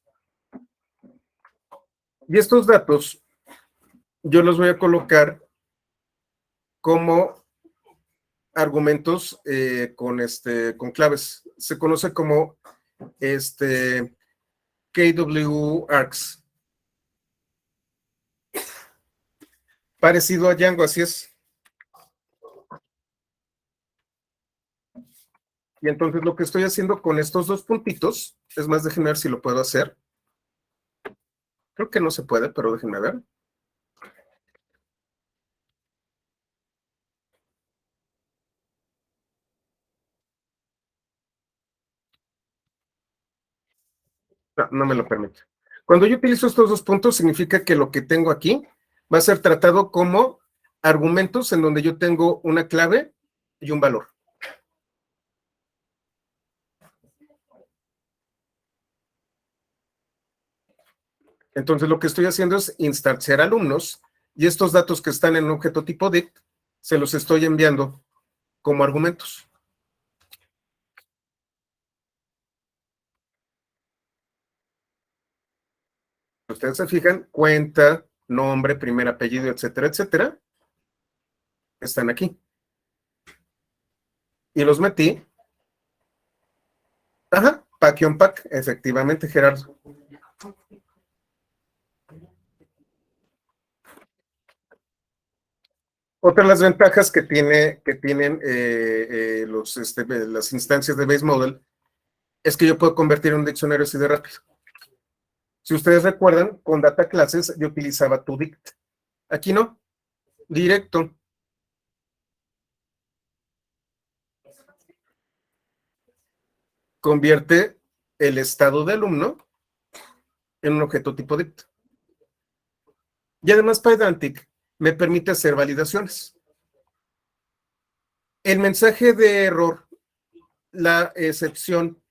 y estos datos yo los voy a colocar como argumentos con claves. Se conoce como KW args. Parecido a Django, así es. Y entonces lo que estoy haciendo con estos dos puntitos, es más, déjenme ver si lo puedo hacer. Creo que no se puede, pero déjenme ver. No, no me lo permite. Cuando yo utilizo estos dos puntos, significa que lo que tengo aquí va a ser tratado como argumentos en donde yo tengo una clave y un valor. Entonces lo que estoy haciendo es instanciar alumnos, y estos datos que están en un objeto tipo dict, se los estoy enviando como argumentos. Si ustedes se fijan, cuenta, nombre, primer apellido, etcétera, etcétera, están aquí. Y los metí. Ajá, pack, efectivamente, Gerardo. Otra de las ventajas que tienen las instancias de Base Model es que yo puedo convertir un diccionario así de rápido. Si ustedes recuerdan, con data classes yo utilizaba toDict. Aquí no, directo. convierte el estado de alumno en un objeto tipo dict. Y además Pydantic me permite hacer validaciones. El mensaje de error, la excepción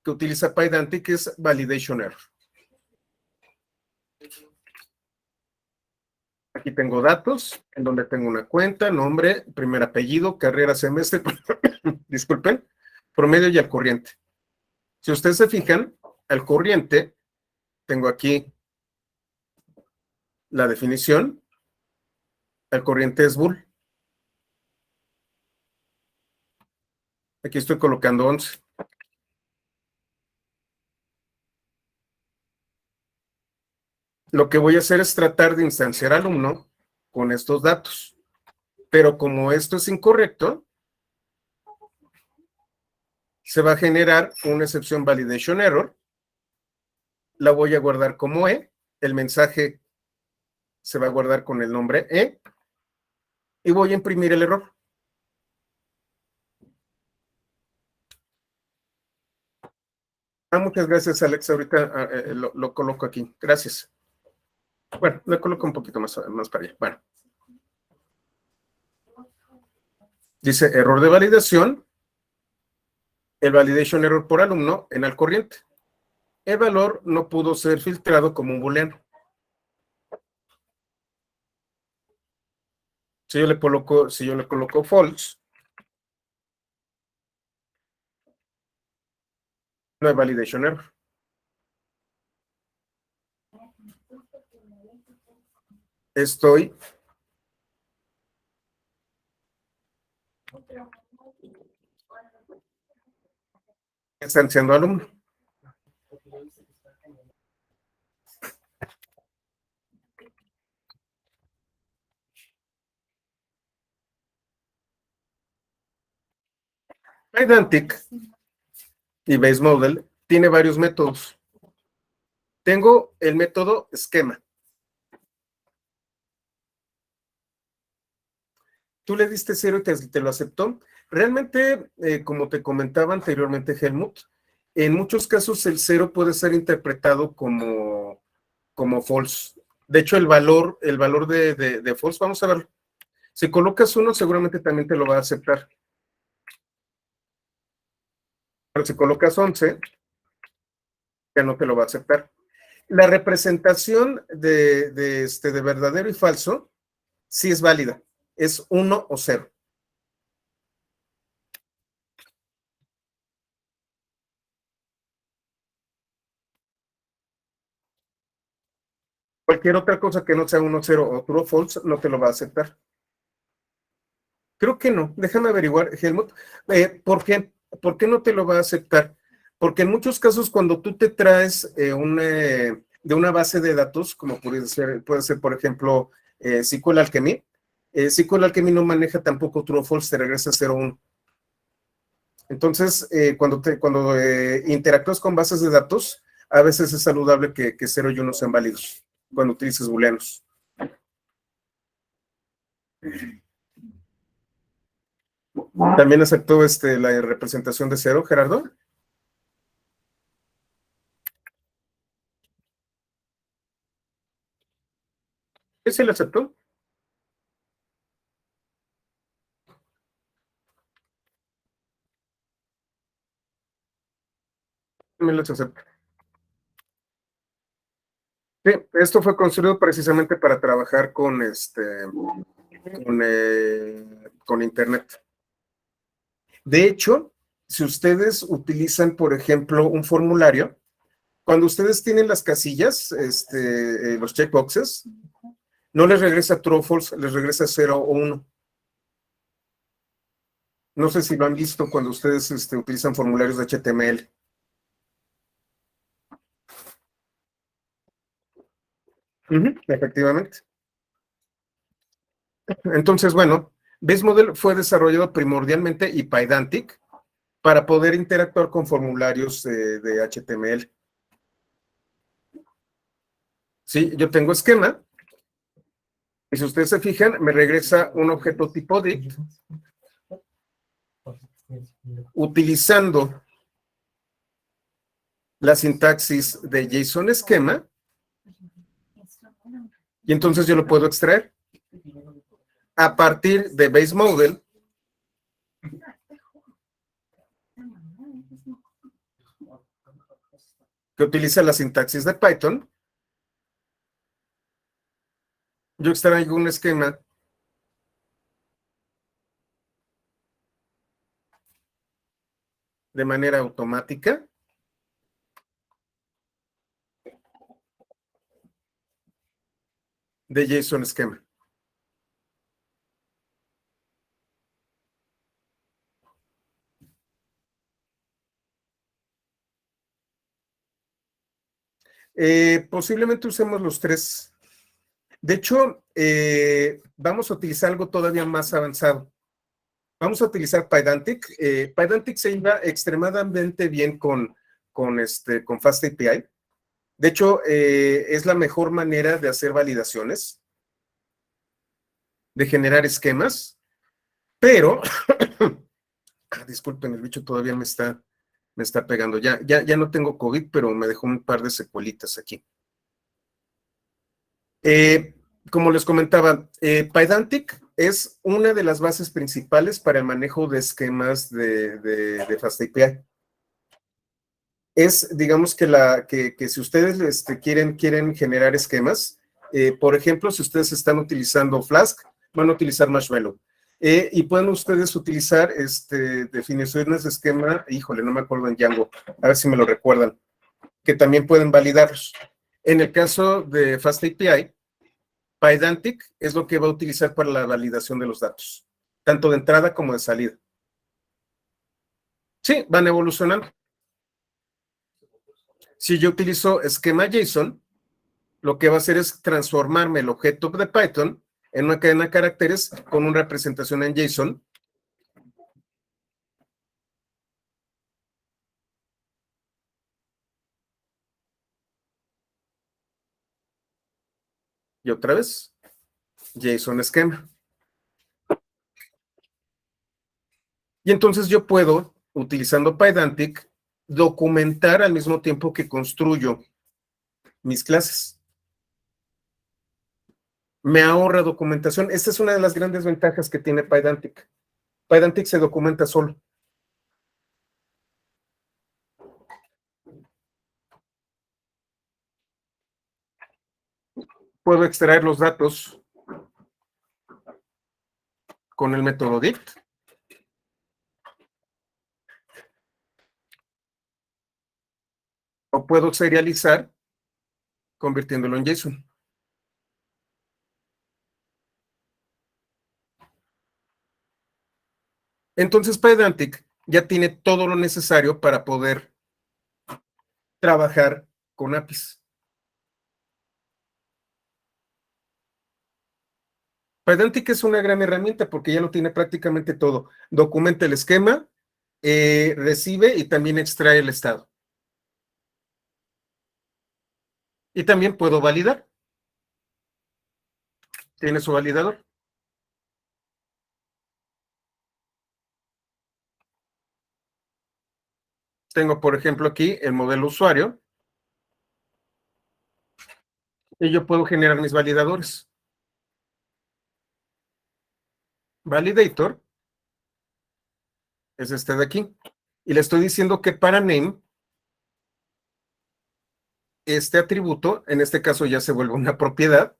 que utiliza Pydantic es validation error. Aquí tengo datos, en donde tengo una cuenta, nombre, primer apellido, carrera, semestre, disculpen, promedio y al corriente. Si ustedes se fijan, al corriente, tengo aquí la definición, al corriente es bool. Aquí estoy colocando 11. Lo que voy a hacer es tratar de instanciar al alumno con estos datos. Pero como esto es incorrecto, se va a generar una excepción validation error. La voy a guardar como E. El mensaje se va a guardar con el nombre E. Y voy a imprimir el error. Muchas gracias, Alex. Ahorita lo coloco aquí. Gracias. Bueno, lo coloco un poquito más para allá. Bueno. Dice error de validación. El validation error por alumno en al corriente. El valor no pudo ser filtrado como un booleano. Si yo le coloco false, no hay validation error. Estoy instanciando alumno. Pydantic y Base Model tiene varios métodos. Tengo el método esquema. Tú le diste 0 y te lo aceptó. Realmente, como te comentaba anteriormente, Helmut, en muchos casos el 0 puede ser interpretado como false. De hecho, el valor de false, vamos a verlo. Si colocas 1, seguramente también te lo va a aceptar. Pero si colocas 11, ya no te lo va a aceptar. La representación de verdadero y falso sí es válida. Es 1 o 0. Cualquier otra cosa que no sea 1, 0 o true o false no te lo va a aceptar. Creo que no. Déjame averiguar, Helmut. ¿Por qué? ¿Por qué no te lo va a aceptar? Porque en muchos casos cuando tú te traes de una base de datos, como puede ser por ejemplo, SQL Alchemy, SQL Alchemy no maneja tampoco true o false, te regresa 0 o 1. Entonces, cuando interactúas con bases de datos, a veces es saludable que 0 y 1 sean válidos cuando utilices booleanos. ¿También aceptó la representación de 0, Gerardo? ¿Sí lo aceptó? También lo aceptó. Sí, esto fue construido precisamente para trabajar con Internet. De hecho, si ustedes utilizan, por ejemplo, un formulario, cuando ustedes tienen las casillas, los checkboxes, no les regresa true o false, les regresa 0 o 1. No sé si lo han visto cuando ustedes utilizan formularios de HTML. Efectivamente. Entonces, bueno, Base Model fue desarrollado primordialmente y Pydantic para poder interactuar con formularios de HTML. Sí, yo tengo esquema. Y si ustedes se fijan, me regresa un objeto tipo dict utilizando la sintaxis de JSON esquema y entonces yo lo puedo extraer a partir de base model que utiliza la sintaxis de Python. Yo extraigo un esquema de manera automática de JSON esquema. Posiblemente usemos los tres. De hecho, vamos a utilizar algo todavía más avanzado. Vamos a utilizar Pydantic. Pydantic se iba extremadamente bien con FastAPI. De hecho, es la mejor manera de hacer validaciones, de generar esquemas, pero, disculpen, el bicho todavía me está pegando. Ya no tengo COVID, pero me dejó un par de secuelitas aquí. Como les comentaba, Pydantic es una de las bases principales para el manejo de esquemas de FastAPI. Es, digamos que si ustedes quieren generar esquemas, por ejemplo, si ustedes están utilizando Flask, van a utilizar Marshmallow. Y pueden ustedes utilizar definiciones de esquema, híjole, no me acuerdo en Django, a ver si me lo recuerdan, que también pueden validarlos. En el caso de FastAPI, Pydantic es lo que va a utilizar para la validación de los datos, tanto de entrada como de salida. Sí, van evolucionando. Si yo utilizo esquema JSON, lo que va a hacer es transformarme el objeto de Python en una cadena de caracteres con una representación en JSON. Y otra vez, JSON esquema. Y entonces yo puedo, utilizando Pydantic, documentar al mismo tiempo que construyo mis clases. Me ahorra documentación. Esta es una de las grandes ventajas que tiene Pydantic. Pydantic se documenta solo. Puedo extraer los datos con el método dict. O puedo serializar convirtiéndolo en JSON. Entonces Pydantic ya tiene todo lo necesario para poder trabajar con APIs. Pydantic es una gran herramienta porque ya lo tiene prácticamente todo. Documenta el esquema, recibe y también extrae el estado. Y también puedo validar. Tiene su validador. Tengo, por ejemplo, aquí el modelo usuario. Y yo puedo generar mis validadores. Validator es este de aquí. Y le estoy diciendo que para name, este atributo, en este caso ya se vuelve una propiedad.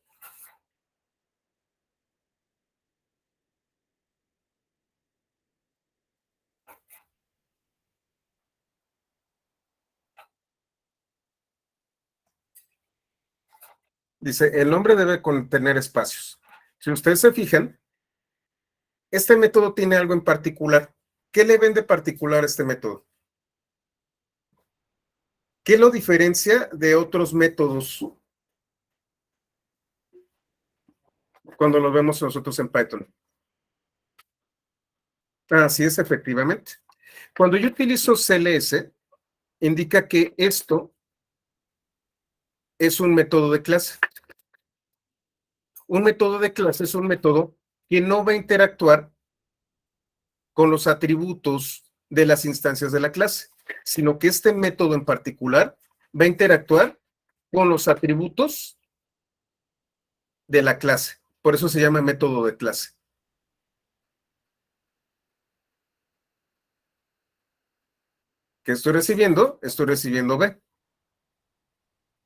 Dice, el nombre debe contener espacios. Si ustedes se fijan, este método tiene algo en particular. ¿Qué le ven de particular a este método? ¿Qué lo diferencia de otros métodos cuando lo vemos nosotros en Python? Así es, efectivamente. Cuando yo utilizo CLS, indica que esto es un método de clase. Un método de clase es un método que no va a interactuar con los atributos de las instancias de la clase. sino que este método en particular va a interactuar con los atributos de la clase. Por eso se llama método de clase. ¿Qué estoy recibiendo? Estoy recibiendo B,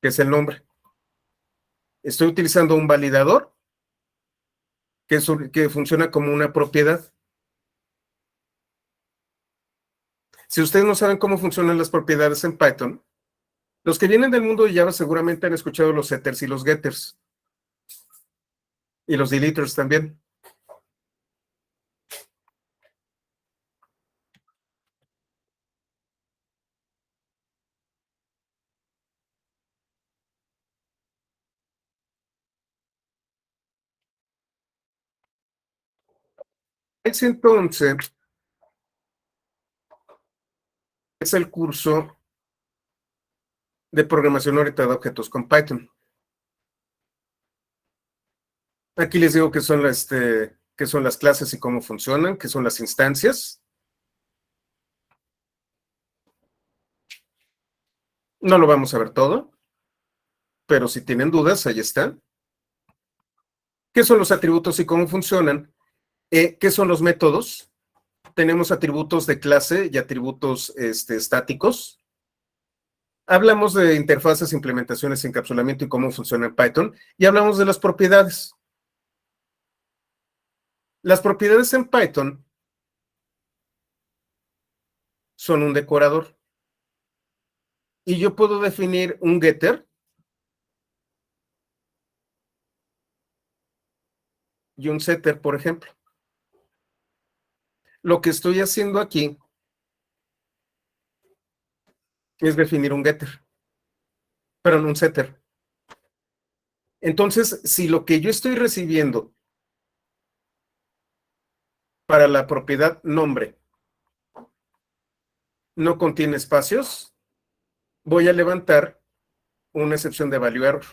que es el nombre. Estoy utilizando un validador que funciona como una propiedad. Si ustedes no saben cómo funcionan las propiedades en Python, los que vienen del mundo de Java seguramente han escuchado los setters y los getters, y los deleters también. Entonces, es el curso de programación orientada a objetos con Python. Aquí les digo qué son las clases y cómo funcionan, qué son las instancias. No lo vamos a ver todo, pero si tienen dudas, ahí están. ¿Qué son los atributos y cómo funcionan? ¿Qué son los métodos? Tenemos atributos de clase y atributos estáticos. Hablamos de interfaces, implementaciones, encapsulamiento y cómo funciona en Python. Y hablamos de las propiedades. Las propiedades en Python son un decorador. Y yo puedo definir un getter y un setter, por ejemplo. Lo que estoy haciendo aquí es definir un getter, pero no un setter. Entonces, si lo que yo estoy recibiendo para la propiedad nombre no contiene espacios, voy a levantar una excepción de value error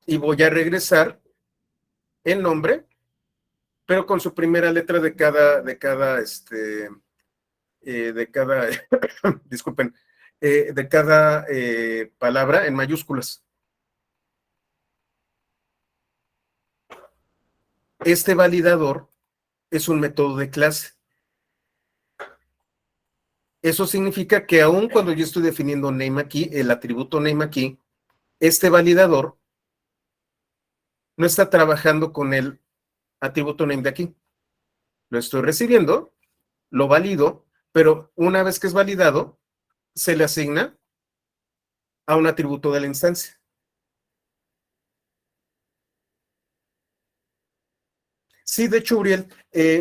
y voy a regresar el nombre, pero con su primera letra disculpen, de cada palabra en mayúsculas. Este validador es un método de clase. Eso significa que aun cuando yo estoy definiendo name aquí, el atributo name aquí, este validador no está trabajando con el atributo name de aquí. Lo estoy recibiendo, lo valido, pero una vez que es validado, se le asigna a un atributo de la instancia. Sí, de hecho, Uriel,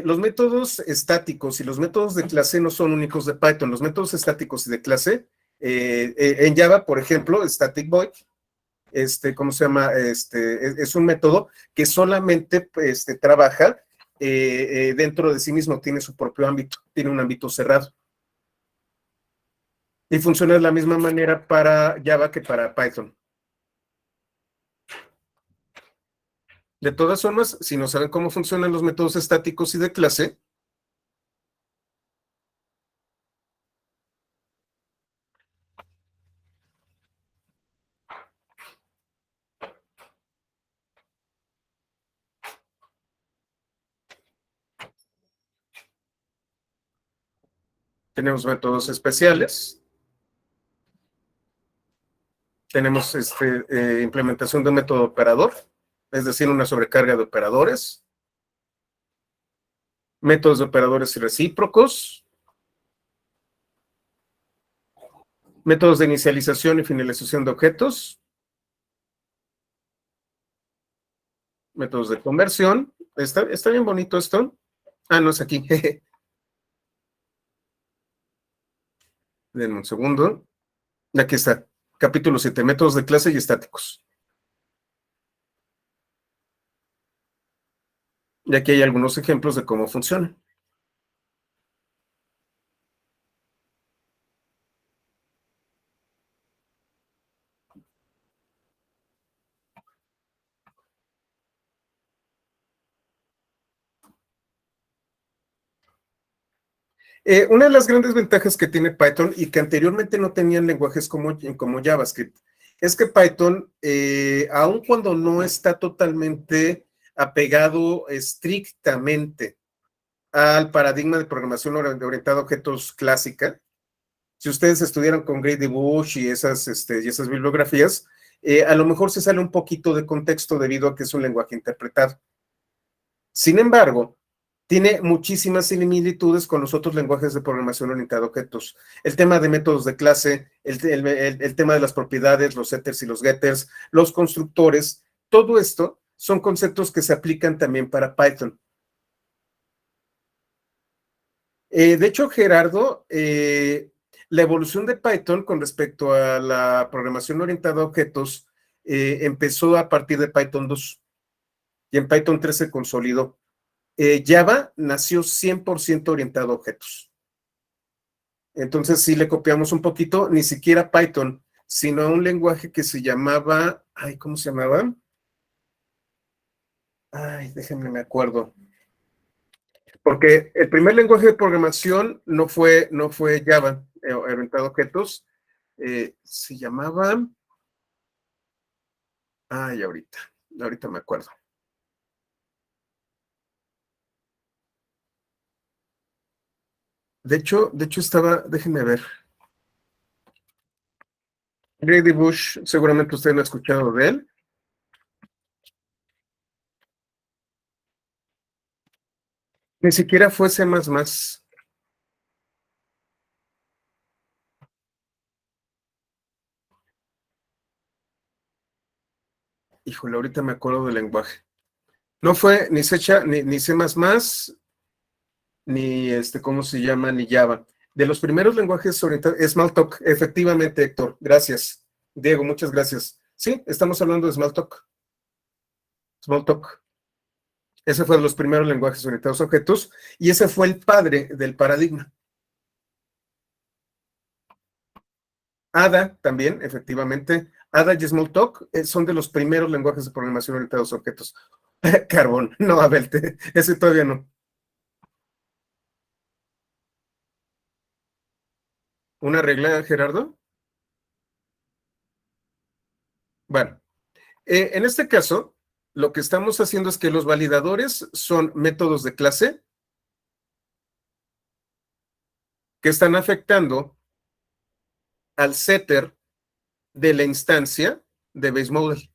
los métodos estáticos y los métodos de clase no son únicos de Python. Los métodos estáticos y de clase, en Java, por ejemplo, static void, ¿cómo se llama? Es un método que solamente trabaja dentro de sí mismo, tiene su propio ámbito, tiene un ámbito cerrado. Y funciona de la misma manera para Java que para Python. De todas formas, si no saben cómo funcionan los métodos estáticos y de clase, tenemos métodos especiales, tenemos implementación de un método operador, es decir, una sobrecarga de operadores, métodos de operadores recíprocos, métodos de inicialización y finalización de objetos, métodos de conversión. Está bien bonito esto. Ah, no es aquí. Denme un segundo. Aquí está. Capítulo 7, métodos de clase y estáticos. Y aquí hay algunos ejemplos de cómo funcionan. Una de las grandes ventajas que tiene Python y que anteriormente no tenían lenguajes como JavaScript es que Python, aun cuando no está totalmente apegado estrictamente al paradigma de programación orientada a objetos clásica, si ustedes estudiaron con Grady Bush y esas bibliografías, a lo mejor se sale un poquito de contexto debido a que es un lenguaje interpretado. Sin embargo, tiene muchísimas similitudes con los otros lenguajes de programación orientada a objetos. El tema de métodos de clase, el tema de las propiedades, los setters y los getters, los constructores, todo esto son conceptos que se aplican también para Python. De hecho, Gerardo, la evolución de Python con respecto a la programación orientada a objetos empezó a partir de Python 2 y en Python 3 se consolidó. Java nació 100% orientado a objetos. Entonces, si le copiamos un poquito, ni siquiera Python, sino a un lenguaje que se llamaba, ay, ¿cómo se llamaba? Ay, déjenme me acuerdo. Porque el primer lenguaje de programación no fue Java, orientado a objetos, se llamaba, ay, ahorita me acuerdo. De hecho estaba, déjenme ver. Grady Bush, seguramente usted no ha escuchado de él. Ni siquiera fue C++. Híjole, ahorita me acuerdo del lenguaje. No fue ni ni C++, ni ¿cómo se llama? Ni Java. De los primeros lenguajes orientados, Smalltalk, efectivamente, Héctor, gracias. Diego, muchas gracias. Sí, estamos hablando de Smalltalk. Smalltalk. Ese fue de los primeros lenguajes orientados a objetos y ese fue el padre del paradigma. Ada también, efectivamente. Ada y Smalltalk son de los primeros lenguajes de programación orientados a objetos. Carbón, no, Abel, ese todavía no. ¿Una regla, Gerardo? Bueno, en este caso, lo que estamos haciendo es que los validadores son métodos de clase que están afectando al setter de la instancia de base model.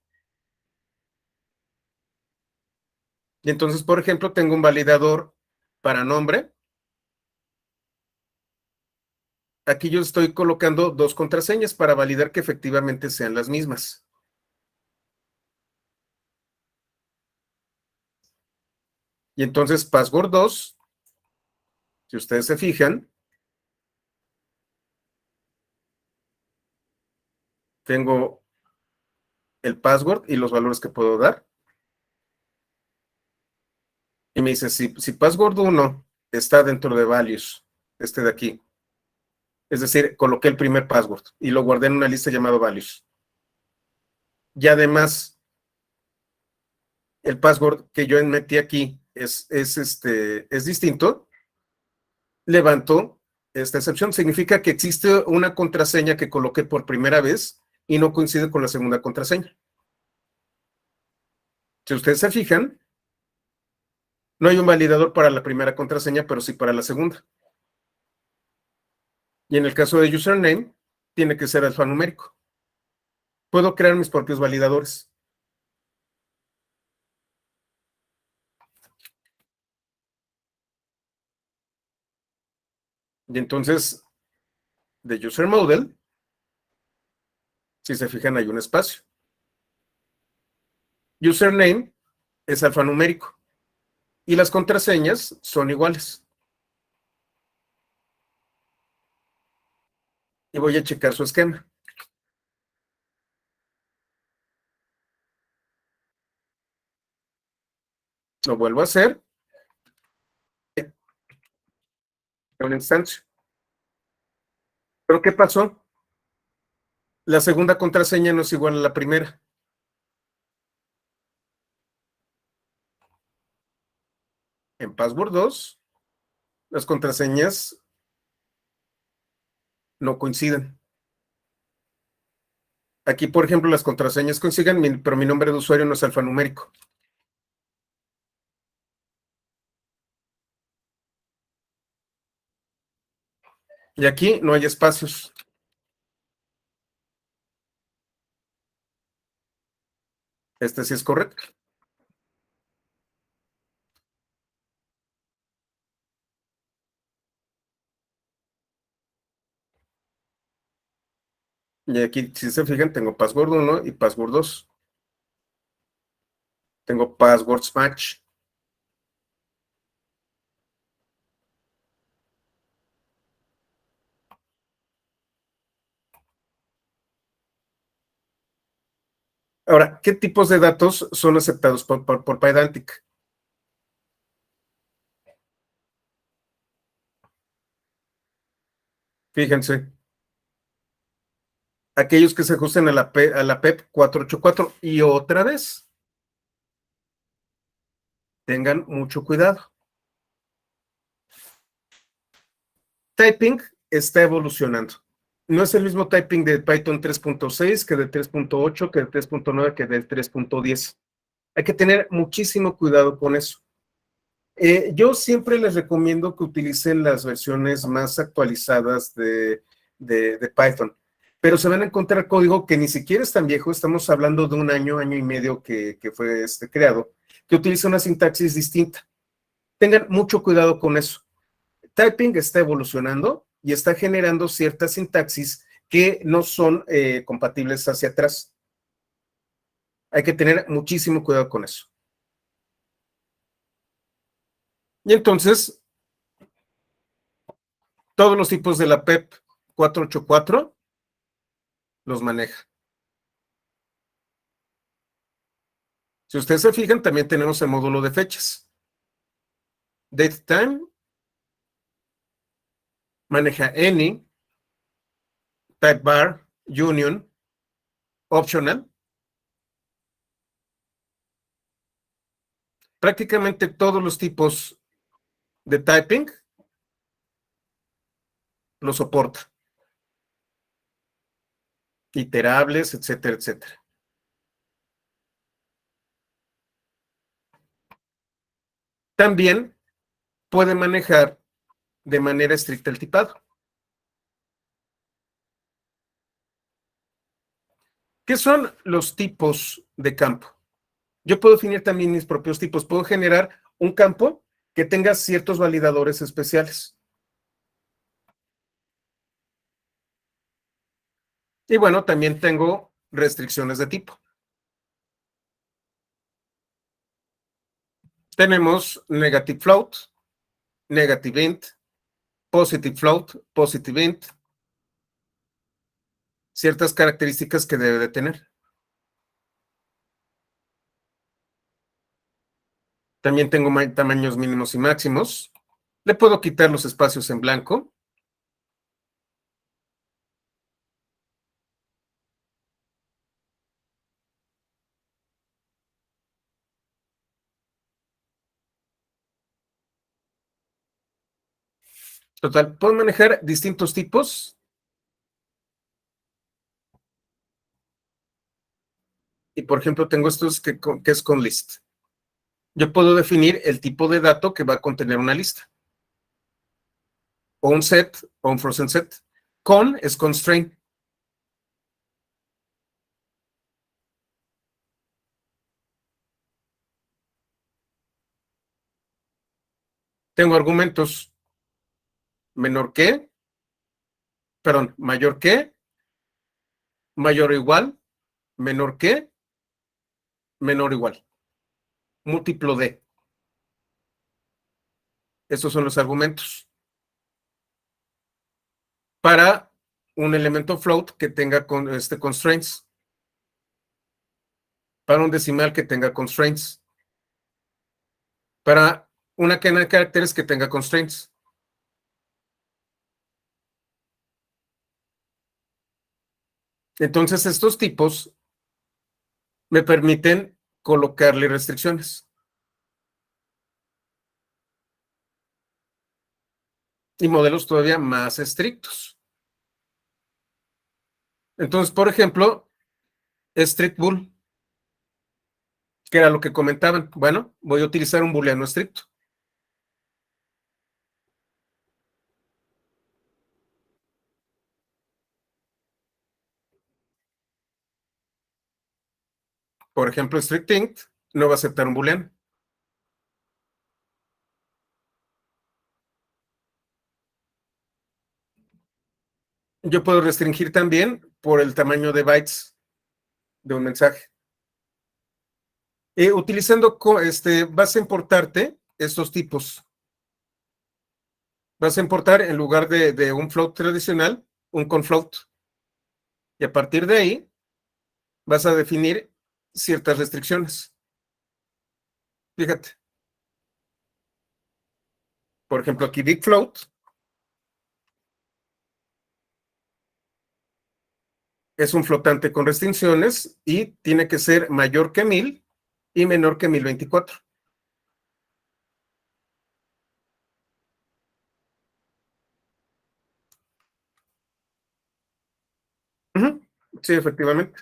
Y entonces, por ejemplo, tengo un validador para nombre. Aquí yo estoy colocando dos contraseñas para validar que efectivamente sean las mismas. Y entonces, password 2, si ustedes se fijan, tengo el password y los valores que puedo dar. Y me dice, si password 1 está dentro de values, este de aquí, es decir, coloqué el primer password y lo guardé en una lista llamada values. Y además, el password que yo metí aquí es distinto, levanto esta excepción. Significa que existe una contraseña que coloqué por primera vez y no coincide con la segunda contraseña. Si ustedes se fijan, no hay un validador para la primera contraseña, pero sí para la segunda. Y en el caso de username, tiene que ser alfanumérico. Puedo crear mis propios validadores. Y entonces, de user model, si se fijan, hay un espacio. Username es alfanumérico y las contraseñas son iguales. Y voy a checar su esquema. Lo vuelvo a hacer en una instancia. ¿Pero qué pasó? La segunda contraseña no es igual a la primera. En password 2, las contraseñas no coinciden. Aquí, por ejemplo, las contraseñas coinciden, pero mi nombre de usuario no es alfanumérico. Y aquí no hay espacios. Este sí es correcto. Y aquí, si se fijan, tengo password 1 y password 2. Tengo passwords match. Ahora, ¿qué tipos de datos son aceptados por Pydantic? Fíjense, aquellos que se ajusten a la PEP 484 y otra vez, tengan mucho cuidado. Typing está evolucionando. No es el mismo typing de Python 3.6 que de 3.8, que de 3.9, que del 3.10. Hay que tener muchísimo cuidado con eso. Yo siempre les recomiendo que utilicen las versiones más actualizadas de Python, pero se van a encontrar código que ni siquiera es tan viejo, estamos hablando de un año, año y medio que fue creado, que utiliza una sintaxis distinta. Tengan mucho cuidado con eso. Typing está evolucionando y está generando ciertas sintaxis que no son compatibles hacia atrás. Hay que tener muchísimo cuidado con eso. Y entonces, todos los tipos de la PEP 484 los maneja. Si ustedes se fijan, también tenemos el módulo de fechas. Date time maneja any, type bar, union, optional. Prácticamente todos los tipos de typing lo soporta. Iterables, etcétera, etcétera. También puede manejar de manera estricta el tipado. ¿Qué son los tipos de campo? Yo puedo definir también mis propios tipos. Puedo generar un campo que tenga ciertos validadores especiales. Y bueno, también tengo restricciones de tipo. Tenemos negative float, negative int, positive float, positive int, ciertas características que debe de tener. También tengo tamaños mínimos y máximos. Le puedo quitar los espacios en blanco. Total, puedo manejar distintos tipos. Y por ejemplo, tengo estos que es con list. Yo puedo definir el tipo de dato que va a contener una lista. O un set, o un frozen set. Con es constraint. Tengo argumentos menor que, perdón, mayor o igual, menor que, menor o igual. Múltiplo de. Estos son los argumentos. Para un elemento float que tenga constraints. Para un decimal que tenga constraints. Para una cadena de caracteres que tenga constraints. Entonces, estos tipos me permiten colocarle restricciones. Y modelos todavía más estrictos. Entonces, por ejemplo, strict bool, que era lo que comentaban. Bueno, voy a utilizar un booleano estricto. Por ejemplo, strict int no va a aceptar un booleano. Yo puedo restringir también por el tamaño de bytes de un mensaje. Utilizando, vas a importarte estos tipos. Vas a importar en lugar de un float tradicional, un confloat. Y a partir de ahí vas a definir ciertas restricciones. Fíjate, por ejemplo, aquí big float es un flotante con restricciones y tiene que ser mayor que 1000 y menor que 1024. Ujú. Sí, efectivamente.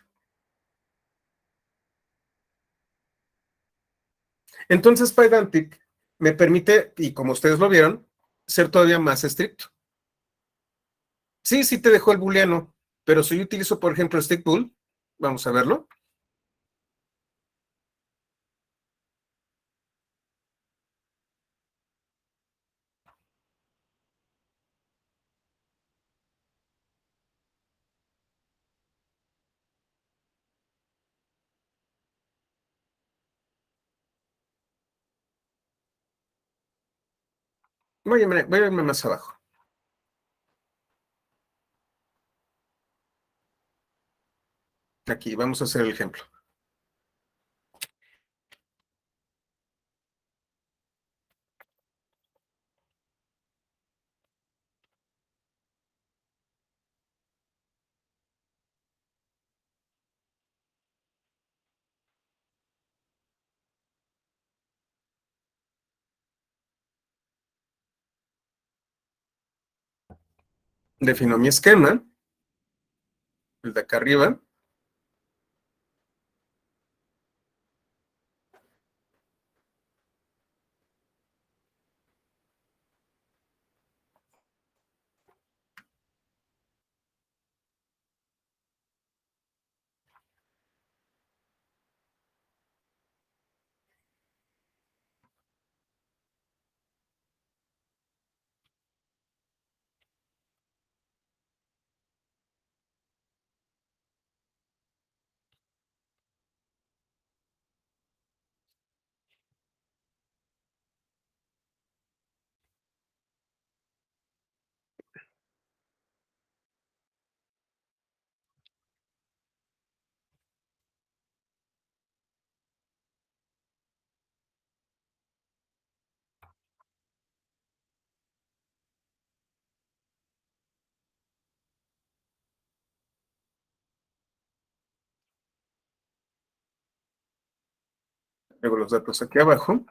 Entonces, Pydantic me permite, y como ustedes lo vieron, ser todavía más estricto. Sí, sí te dejó el booleano, pero si yo utilizo, por ejemplo, stick bool, vamos a verlo. Voy a irme más abajo. Aquí, vamos a hacer el ejemplo. Defino mi esquema, el de acá arriba. Luego los datos aquí abajo.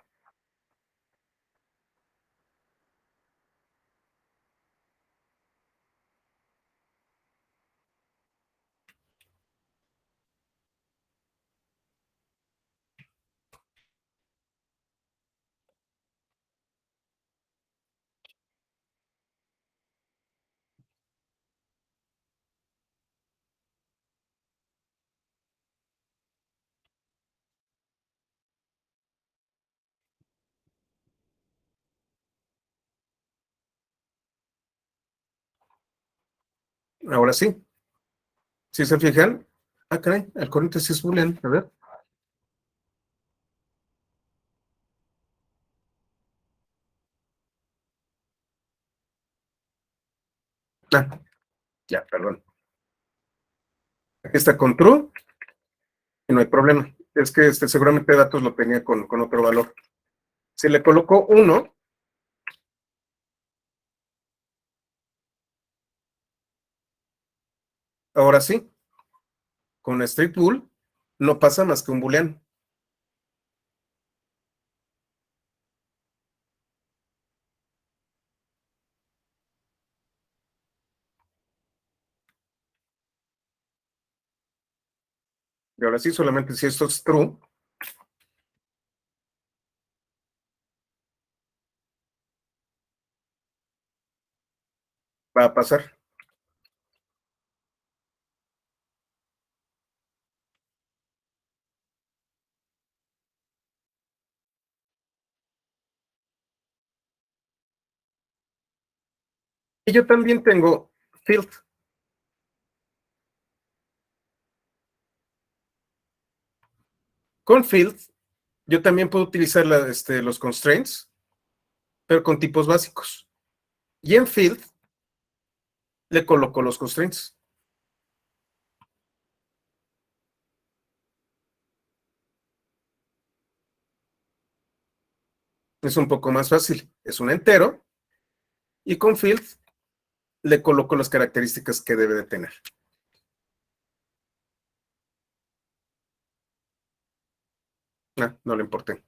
Ahora sí, si se fijan, caray, el corriente sí es boolean. A ver. Ah, ya, perdón. Aquí está con true y no hay problema. Es que seguramente datos lo tenía con otro valor. Si le coloco 1, ahora sí, con strict bool no pasa más que un booleano. Y ahora sí, solamente si esto es true, va a pasar. Y yo también tengo field. Con field, yo también puedo utilizar los constraints, pero con tipos básicos. Y en field le coloco los constraints. Es un poco más fácil. Es un entero y con field le coloco las características que debe de tener. No le importé.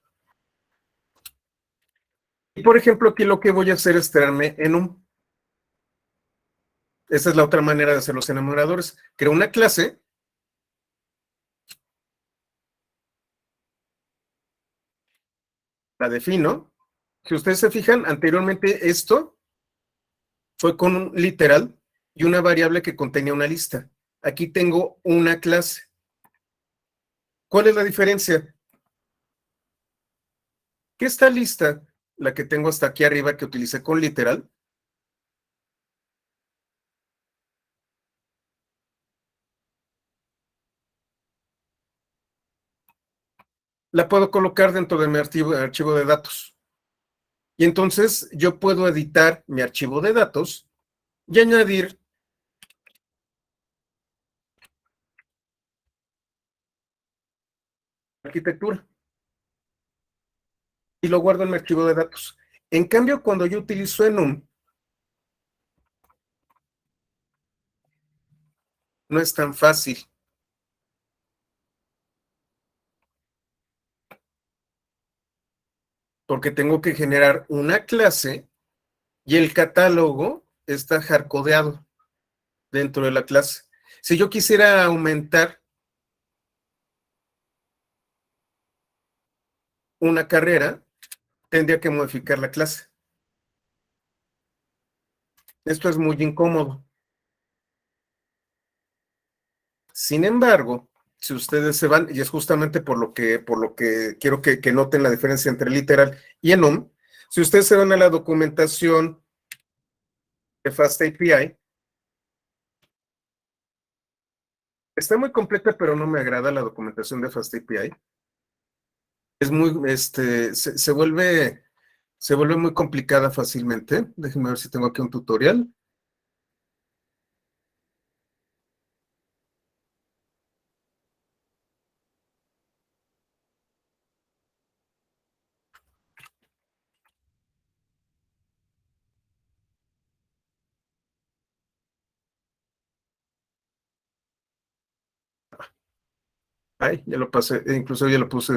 Y por ejemplo, aquí lo que voy a hacer es traerme en un. Esa es la otra manera de hacer los enumeradores. Creo una clase, la defino. Si ustedes se fijan, anteriormente esto fue con un literal y una variable que contenía una lista. Aquí tengo una clase. ¿Cuál es la diferencia? Que esta lista, la que tengo hasta aquí arriba que utilicé con literal, la puedo colocar dentro de mi archivo de datos. Y entonces yo puedo editar mi archivo de datos y añadir arquitectura y lo guardo en mi archivo de datos. En cambio, cuando yo utilizo enum, no es tan fácil, porque tengo que generar una clase y el catálogo está hardcodeado dentro de la clase. Si yo quisiera aumentar una carrera, tendría que modificar la clase. Esto es muy incómodo. Sin embargo, si ustedes se van, y es justamente por lo que quiero que noten la diferencia entre literal y enum, si ustedes se van a la documentación de FastAPI, está muy completa, pero no me agrada la documentación de FastAPI. Es muy, se vuelve muy complicada fácilmente. Déjenme ver si tengo aquí un tutorial. Ay, ya lo pasé, incluso ya lo puse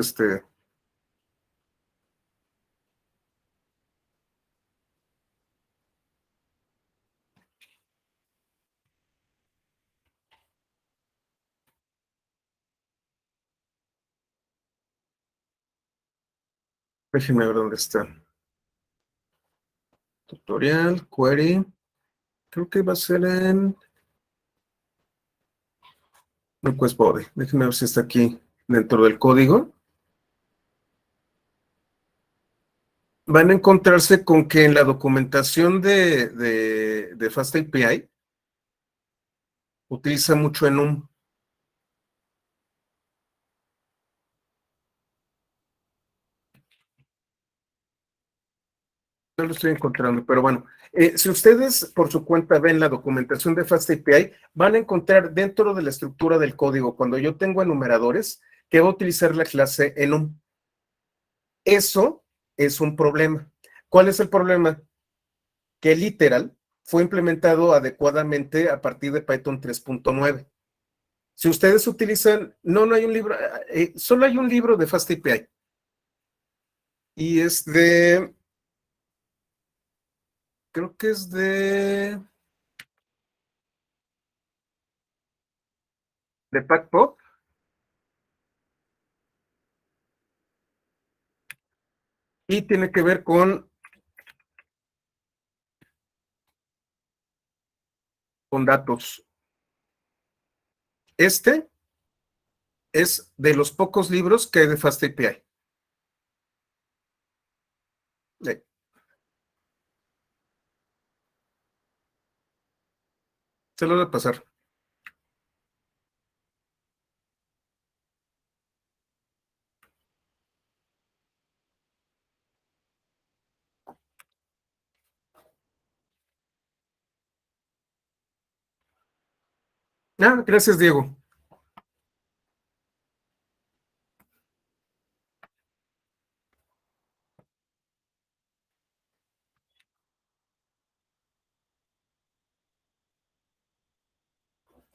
déjenme ver dónde está. Tutorial, query. Creo que va a ser en request body. Déjenme ver si está aquí dentro del código. Van a encontrarse con que en la documentación de FastAPI utiliza mucho enum. No lo estoy encontrando, pero bueno, si ustedes por su cuenta ven la documentación de FastAPI, van a encontrar dentro de la estructura del código, cuando yo tengo enumeradores, que va a utilizar la clase enum. Eso es un problema. ¿Cuál es el problema? Que literal fue implementado adecuadamente a partir de Python 3.9. Si ustedes utilizan, no hay un libro, solo hay un libro de FastAPI y es creo que es de PackPop. y tiene que ver con datos. Este es de los pocos libros que hay de FastAPI. Se lo voy a pasar. Ah, gracias, Diego.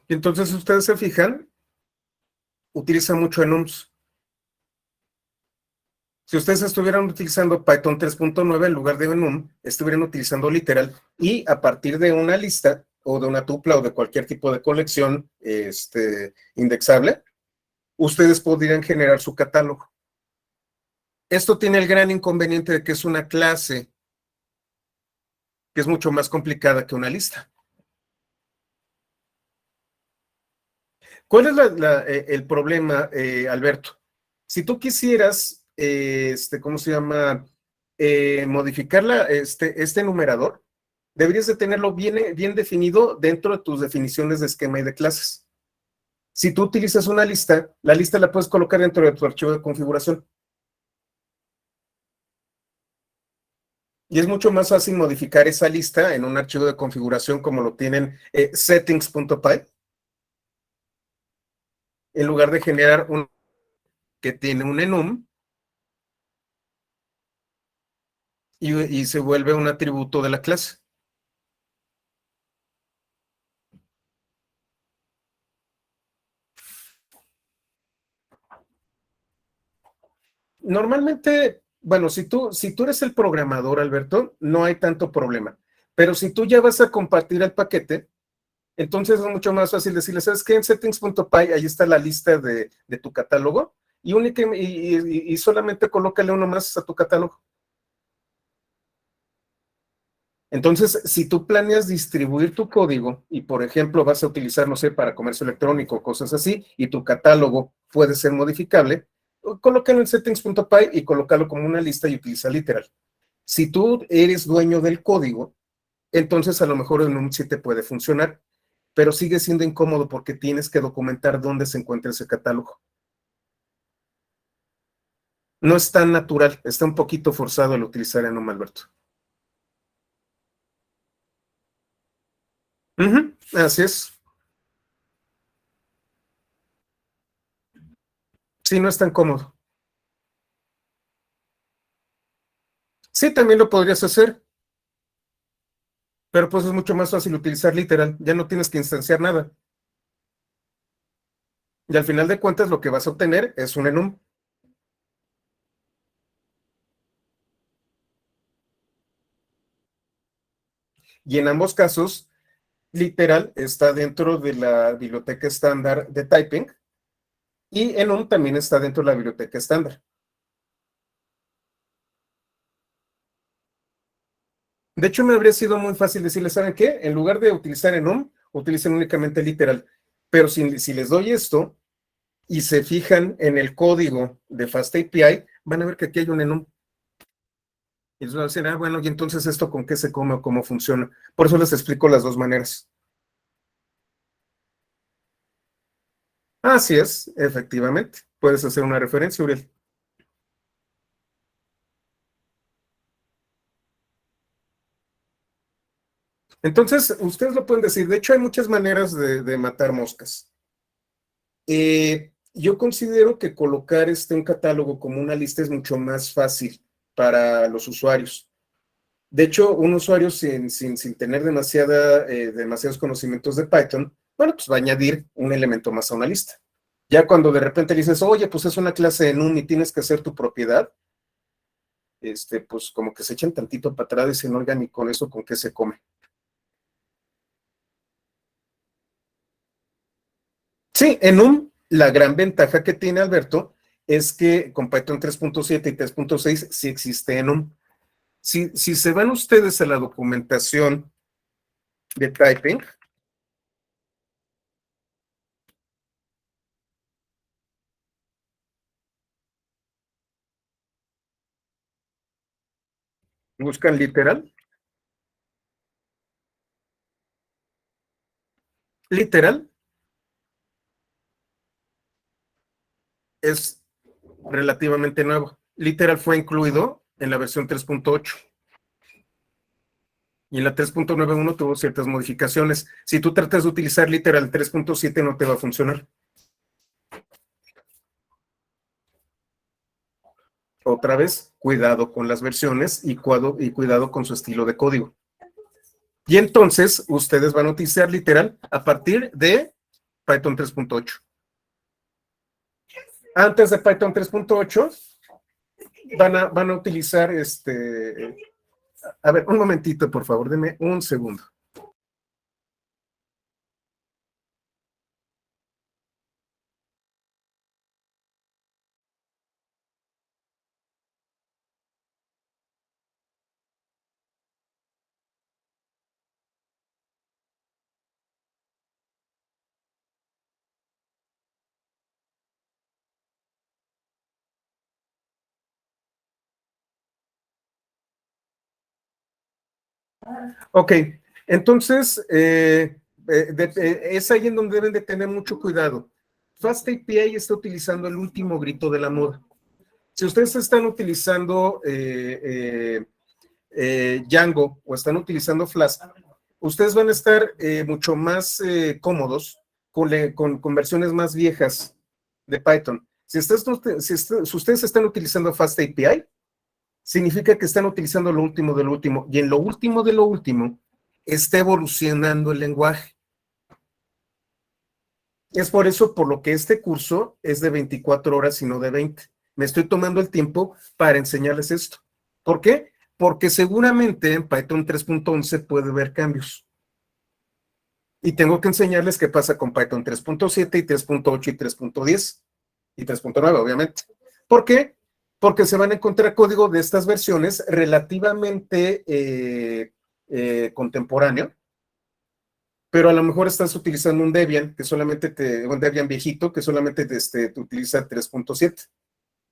Y entonces, si ustedes se fijan, utiliza mucho enums. Si ustedes estuvieran utilizando Python 3.9 en lugar de enum, estuvieran utilizando literal, y a partir de una lista o de una tupla o de cualquier tipo de colección indexable, ustedes podrían generar su catálogo. Esto tiene el gran inconveniente de que es una clase que es mucho más complicada que una lista. ¿Cuál es el problema, Alberto? Si tú quisieras, ¿cómo se llama? Modificar este numerador, deberías de tenerlo bien definido dentro de tus definiciones de esquema y de clases. Si tú utilizas una lista, la lista la puedes colocar dentro de tu archivo de configuración. Y es mucho más fácil modificar esa lista en un archivo de configuración como lo tienen settings.py, en lugar de generar un que tiene un enum y se vuelve un atributo de la clase. Normalmente, bueno, si tú eres el programador, Alberto, no hay tanto problema. Pero si tú ya vas a compartir el paquete, entonces es mucho más fácil decirle, ¿sabes qué? En settings.py, ahí está la lista de tu catálogo y solamente colócale uno más a tu catálogo. Entonces, si tú planeas distribuir tu código y, por ejemplo, vas a utilizar, no sé, para comercio electrónico, cosas así, y tu catálogo puede ser modificable, colócalo en settings.py y colócalo como una lista y utiliza literal. Si tú eres dueño del código, entonces a lo mejor en un sí te puede funcionar, pero sigue siendo incómodo porque tienes que documentar dónde se encuentra ese catálogo. No es tan natural, está un poquito forzado el utilizar Enum, Alberto. Así es. Sí, no es tan cómodo. Sí, también lo podrías hacer, pero pues es mucho más fácil utilizar literal. Ya no tienes que instanciar nada. Y al final de cuentas lo que vas a obtener es un enum. Y en ambos casos, literal está dentro de la biblioteca estándar de typing y enum también está dentro de la biblioteca estándar. De hecho, me habría sido muy fácil decirles, ¿saben qué? En lugar de utilizar enum, utilicen únicamente literal. Pero si les doy esto y se fijan en el código de FastAPI, van a ver que aquí hay un enum. Y les van a decir, bueno, y entonces esto con qué se come o cómo funciona. Por eso les explico las dos maneras. Así es, efectivamente. Puedes hacer una referencia, Uriel. Entonces, ustedes lo pueden decir. De hecho, hay muchas maneras de matar moscas. Yo considero que colocar un catálogo como una lista es mucho más fácil para los usuarios. De hecho, un usuario sin tener demasiados conocimientos de Python, bueno, pues va a añadir un elemento más a una lista. Ya cuando de repente le dices, oye, pues es una clase de NUM y tienes que hacer tu propiedad, pues como que se echan tantito para atrás y dicen, oigan, ¿y con eso con qué se come? Sí, en la gran ventaja que tiene Alberto es que con Python 3.7 y 3.6 sí existe enum. Si se van ustedes a la documentación de typing, buscan literal. Literal es relativamente nuevo. Literal fue incluido en la versión 3.8 y en la 3.91 tuvo ciertas modificaciones. Si tú tratas de utilizar literal 3.7 no te va a funcionar. Otra vez, cuidado con las versiones y cuidado con su estilo de código. Y entonces ustedes van a utilizar literal a partir de Python 3.8. Antes de Python 3.8 van a utilizar a ver, un momentito, por favor, denme un segundo. Ok, entonces es ahí en donde deben de tener mucho cuidado. FastAPI está utilizando el último grito de la moda. Si ustedes están utilizando Django o están utilizando Flask, ustedes van a estar mucho más cómodos con versiones más viejas de Python. Si ustedes están utilizando FastAPI, significa que están utilizando lo último de lo último, y en lo último de lo último está evolucionando el lenguaje. Es por eso por lo que este curso es de 24 horas y no de 20. Me estoy tomando el tiempo para enseñarles esto. ¿Por qué? Porque seguramente en Python 3.11 puede haber cambios. Y tengo que enseñarles qué pasa con Python 3.7 y 3.8 y 3.10 y 3.9, obviamente. ¿Por qué? Porque se van a encontrar código de estas versiones relativamente contemporáneo, pero a lo mejor estás utilizando un Debian un Debian viejito que solamente te utiliza 3.7.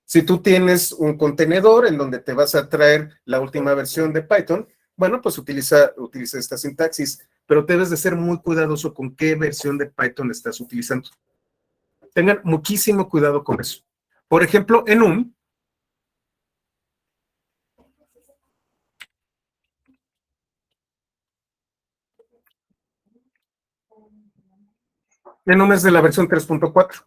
Si tú tienes un contenedor en donde te vas a traer la última versión de Python, bueno, pues utiliza esta sintaxis, pero debes de ser muy cuidadoso con qué versión de Python estás utilizando. Tengan muchísimo cuidado con eso. Por ejemplo, enum es de la versión 3.4.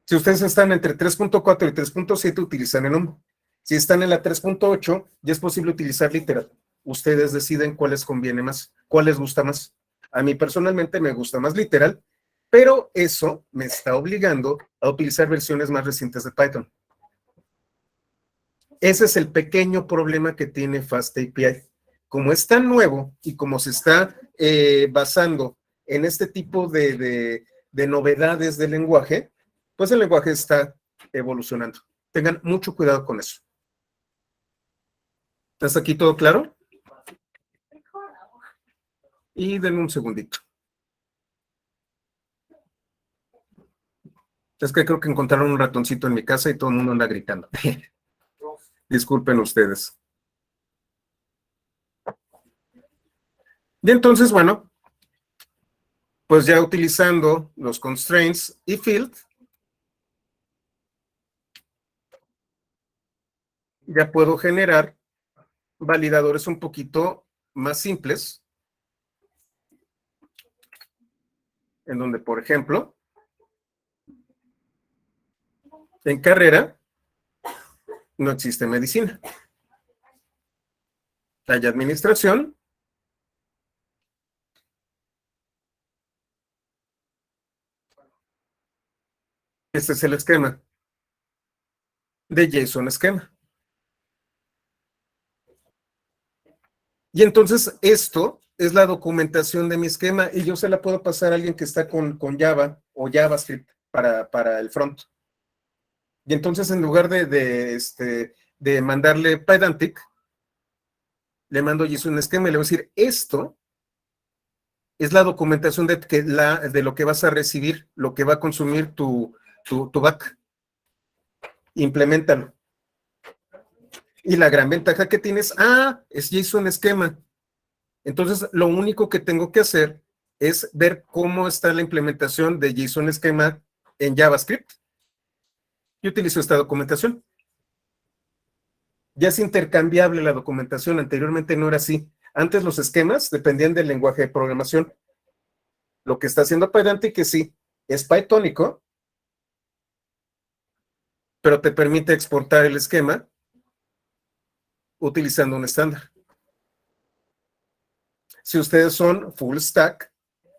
Si ustedes están entre 3.4 y 3.7, utilizan enum. Si están en la 3.8, ya es posible utilizar literal. Ustedes deciden cuál les conviene más, cuál les gusta más. A mí personalmente me gusta más literal, pero eso me está obligando a utilizar versiones más recientes de Python. Ese es el pequeño problema que tiene FastAPI. Como es tan nuevo y como se está basando en este tipo de novedades del lenguaje, pues el lenguaje está evolucionando. Tengan mucho cuidado con eso. ¿Hasta aquí todo claro? Y denme un segundito. Es que creo que encontraron un ratoncito en mi casa y todo el mundo anda gritando. Disculpen ustedes. Y entonces, bueno, pues ya utilizando los constraints y field, ya puedo generar validadores un poquito más simples, en donde, por ejemplo, en carrera no existe medicina. Hay administración. Este es el esquema de JSON esquema. Y entonces esto es la documentación de mi esquema y yo se la puedo pasar a alguien que está con Java o JavaScript para el front. Y entonces en lugar de mandarle Pydantic, le mando JSON esquema y le voy a decir, esto es la documentación de lo que vas a recibir, lo que va a consumir tu back. Implementalo. Y la gran ventaja que tienes, es JSON esquema. Entonces, lo único que tengo que hacer es ver cómo está la implementación de JSON esquema en JavaScript. Yo utilizo esta documentación. Ya es intercambiable la documentación, anteriormente no era así. Antes los esquemas dependían del lenguaje de programación. Lo que está haciendo Pydantic, que sí, es Pythonico, pero te permite exportar el esquema utilizando un estándar. Si ustedes son full stack,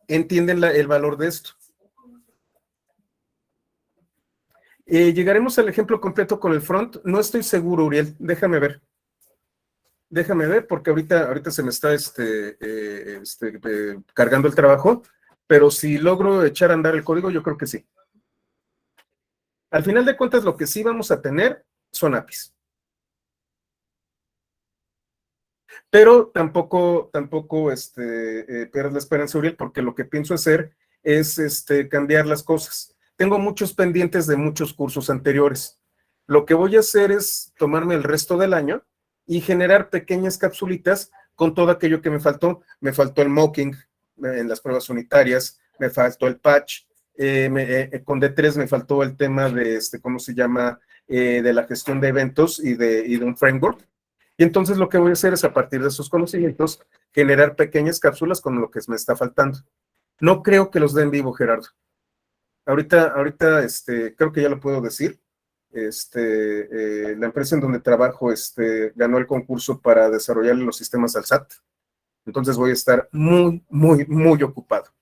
entienden el valor de esto. Llegaremos al ejemplo completo con el front. No estoy seguro, Uriel. Déjame ver. Déjame ver, porque ahorita se me está cargando el trabajo, pero si logro echar a andar el código, yo creo que sí. Al final de cuentas, lo que sí vamos a tener son APIs. Pero tampoco pierdas la esperanza, Uriel, porque lo que pienso hacer es cambiar las cosas. Tengo muchos pendientes de muchos cursos anteriores. Lo que voy a hacer es tomarme el resto del año y generar pequeñas capsulitas con todo aquello que me faltó. Me faltó el mocking en las pruebas unitarias, me faltó el patch, con D3 me faltó el tema de, ¿cómo se llama? De la gestión de eventos y de un framework. Y entonces lo que voy a hacer es, a partir de esos conocimientos, generar pequeñas cápsulas con lo que me está faltando. No creo que los dé en vivo, Gerardo. Ahorita, creo que ya lo puedo decir. La empresa en donde trabajo, ganó el concurso para desarrollar los sistemas al SAT. Entonces voy a estar muy, muy, muy ocupado.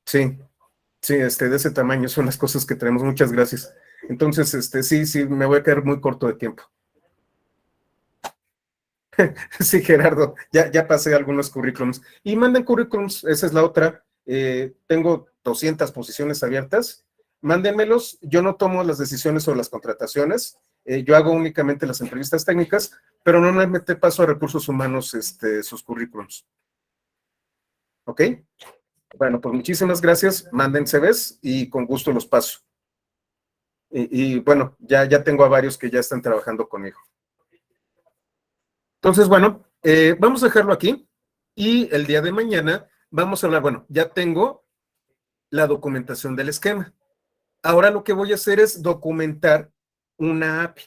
Sí, sí, de ese tamaño son las cosas que tenemos. Muchas gracias. Entonces, sí, me voy a quedar muy corto de tiempo. Sí, Gerardo, ya pasé algunos currículums. Y manden currículums, esa es la otra. Tengo 200 posiciones abiertas. Mándenmelos. Yo no tomo las decisiones sobre las contrataciones. Yo hago únicamente las entrevistas técnicas, pero normalmente paso a recursos humanos sus currículums. ¿Ok? Bueno, pues muchísimas gracias. Manden CVs y con gusto los paso. Y bueno, ya tengo a varios que ya están trabajando conmigo. Entonces, bueno, vamos a dejarlo aquí y el día de mañana vamos a hablar, bueno, ya tengo la documentación del esquema. Ahora lo que voy a hacer es documentar una API,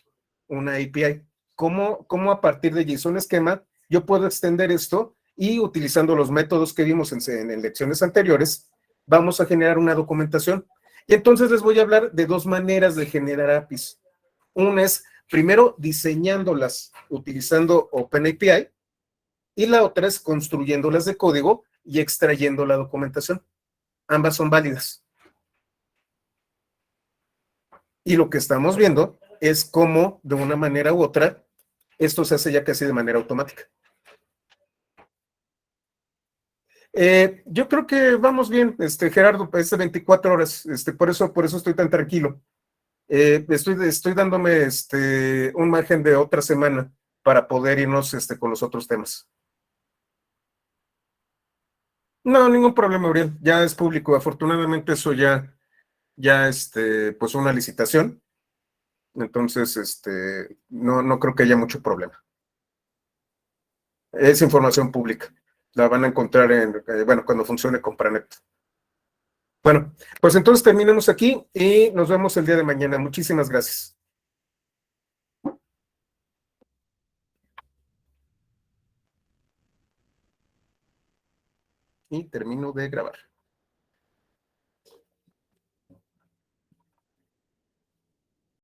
una API. ¿Cómo a partir de JSON esquema yo puedo extender esto y utilizando los métodos que vimos en lecciones anteriores, vamos a generar una documentación? Y entonces les voy a hablar de dos maneras de generar APIs. Una es, primero, diseñándolas utilizando OpenAPI y la otra es construyéndolas de código y extrayendo la documentación. Ambas son válidas. Y lo que estamos viendo es cómo, de una manera u otra, esto se hace ya casi de manera automática. Yo creo que vamos bien, Gerardo, es de 24 horas, por eso estoy tan tranquilo. Estoy dándome un margen de otra semana para poder irnos con los otros temas. No, ningún problema, Uriel, ya es público. Afortunadamente eso ya pues una licitación. Entonces, no creo que haya mucho problema. Es información pública. La van a encontrar cuando funcione Compranet. Bueno, pues entonces terminemos aquí y nos vemos el día de mañana. Muchísimas gracias. Y termino de grabar.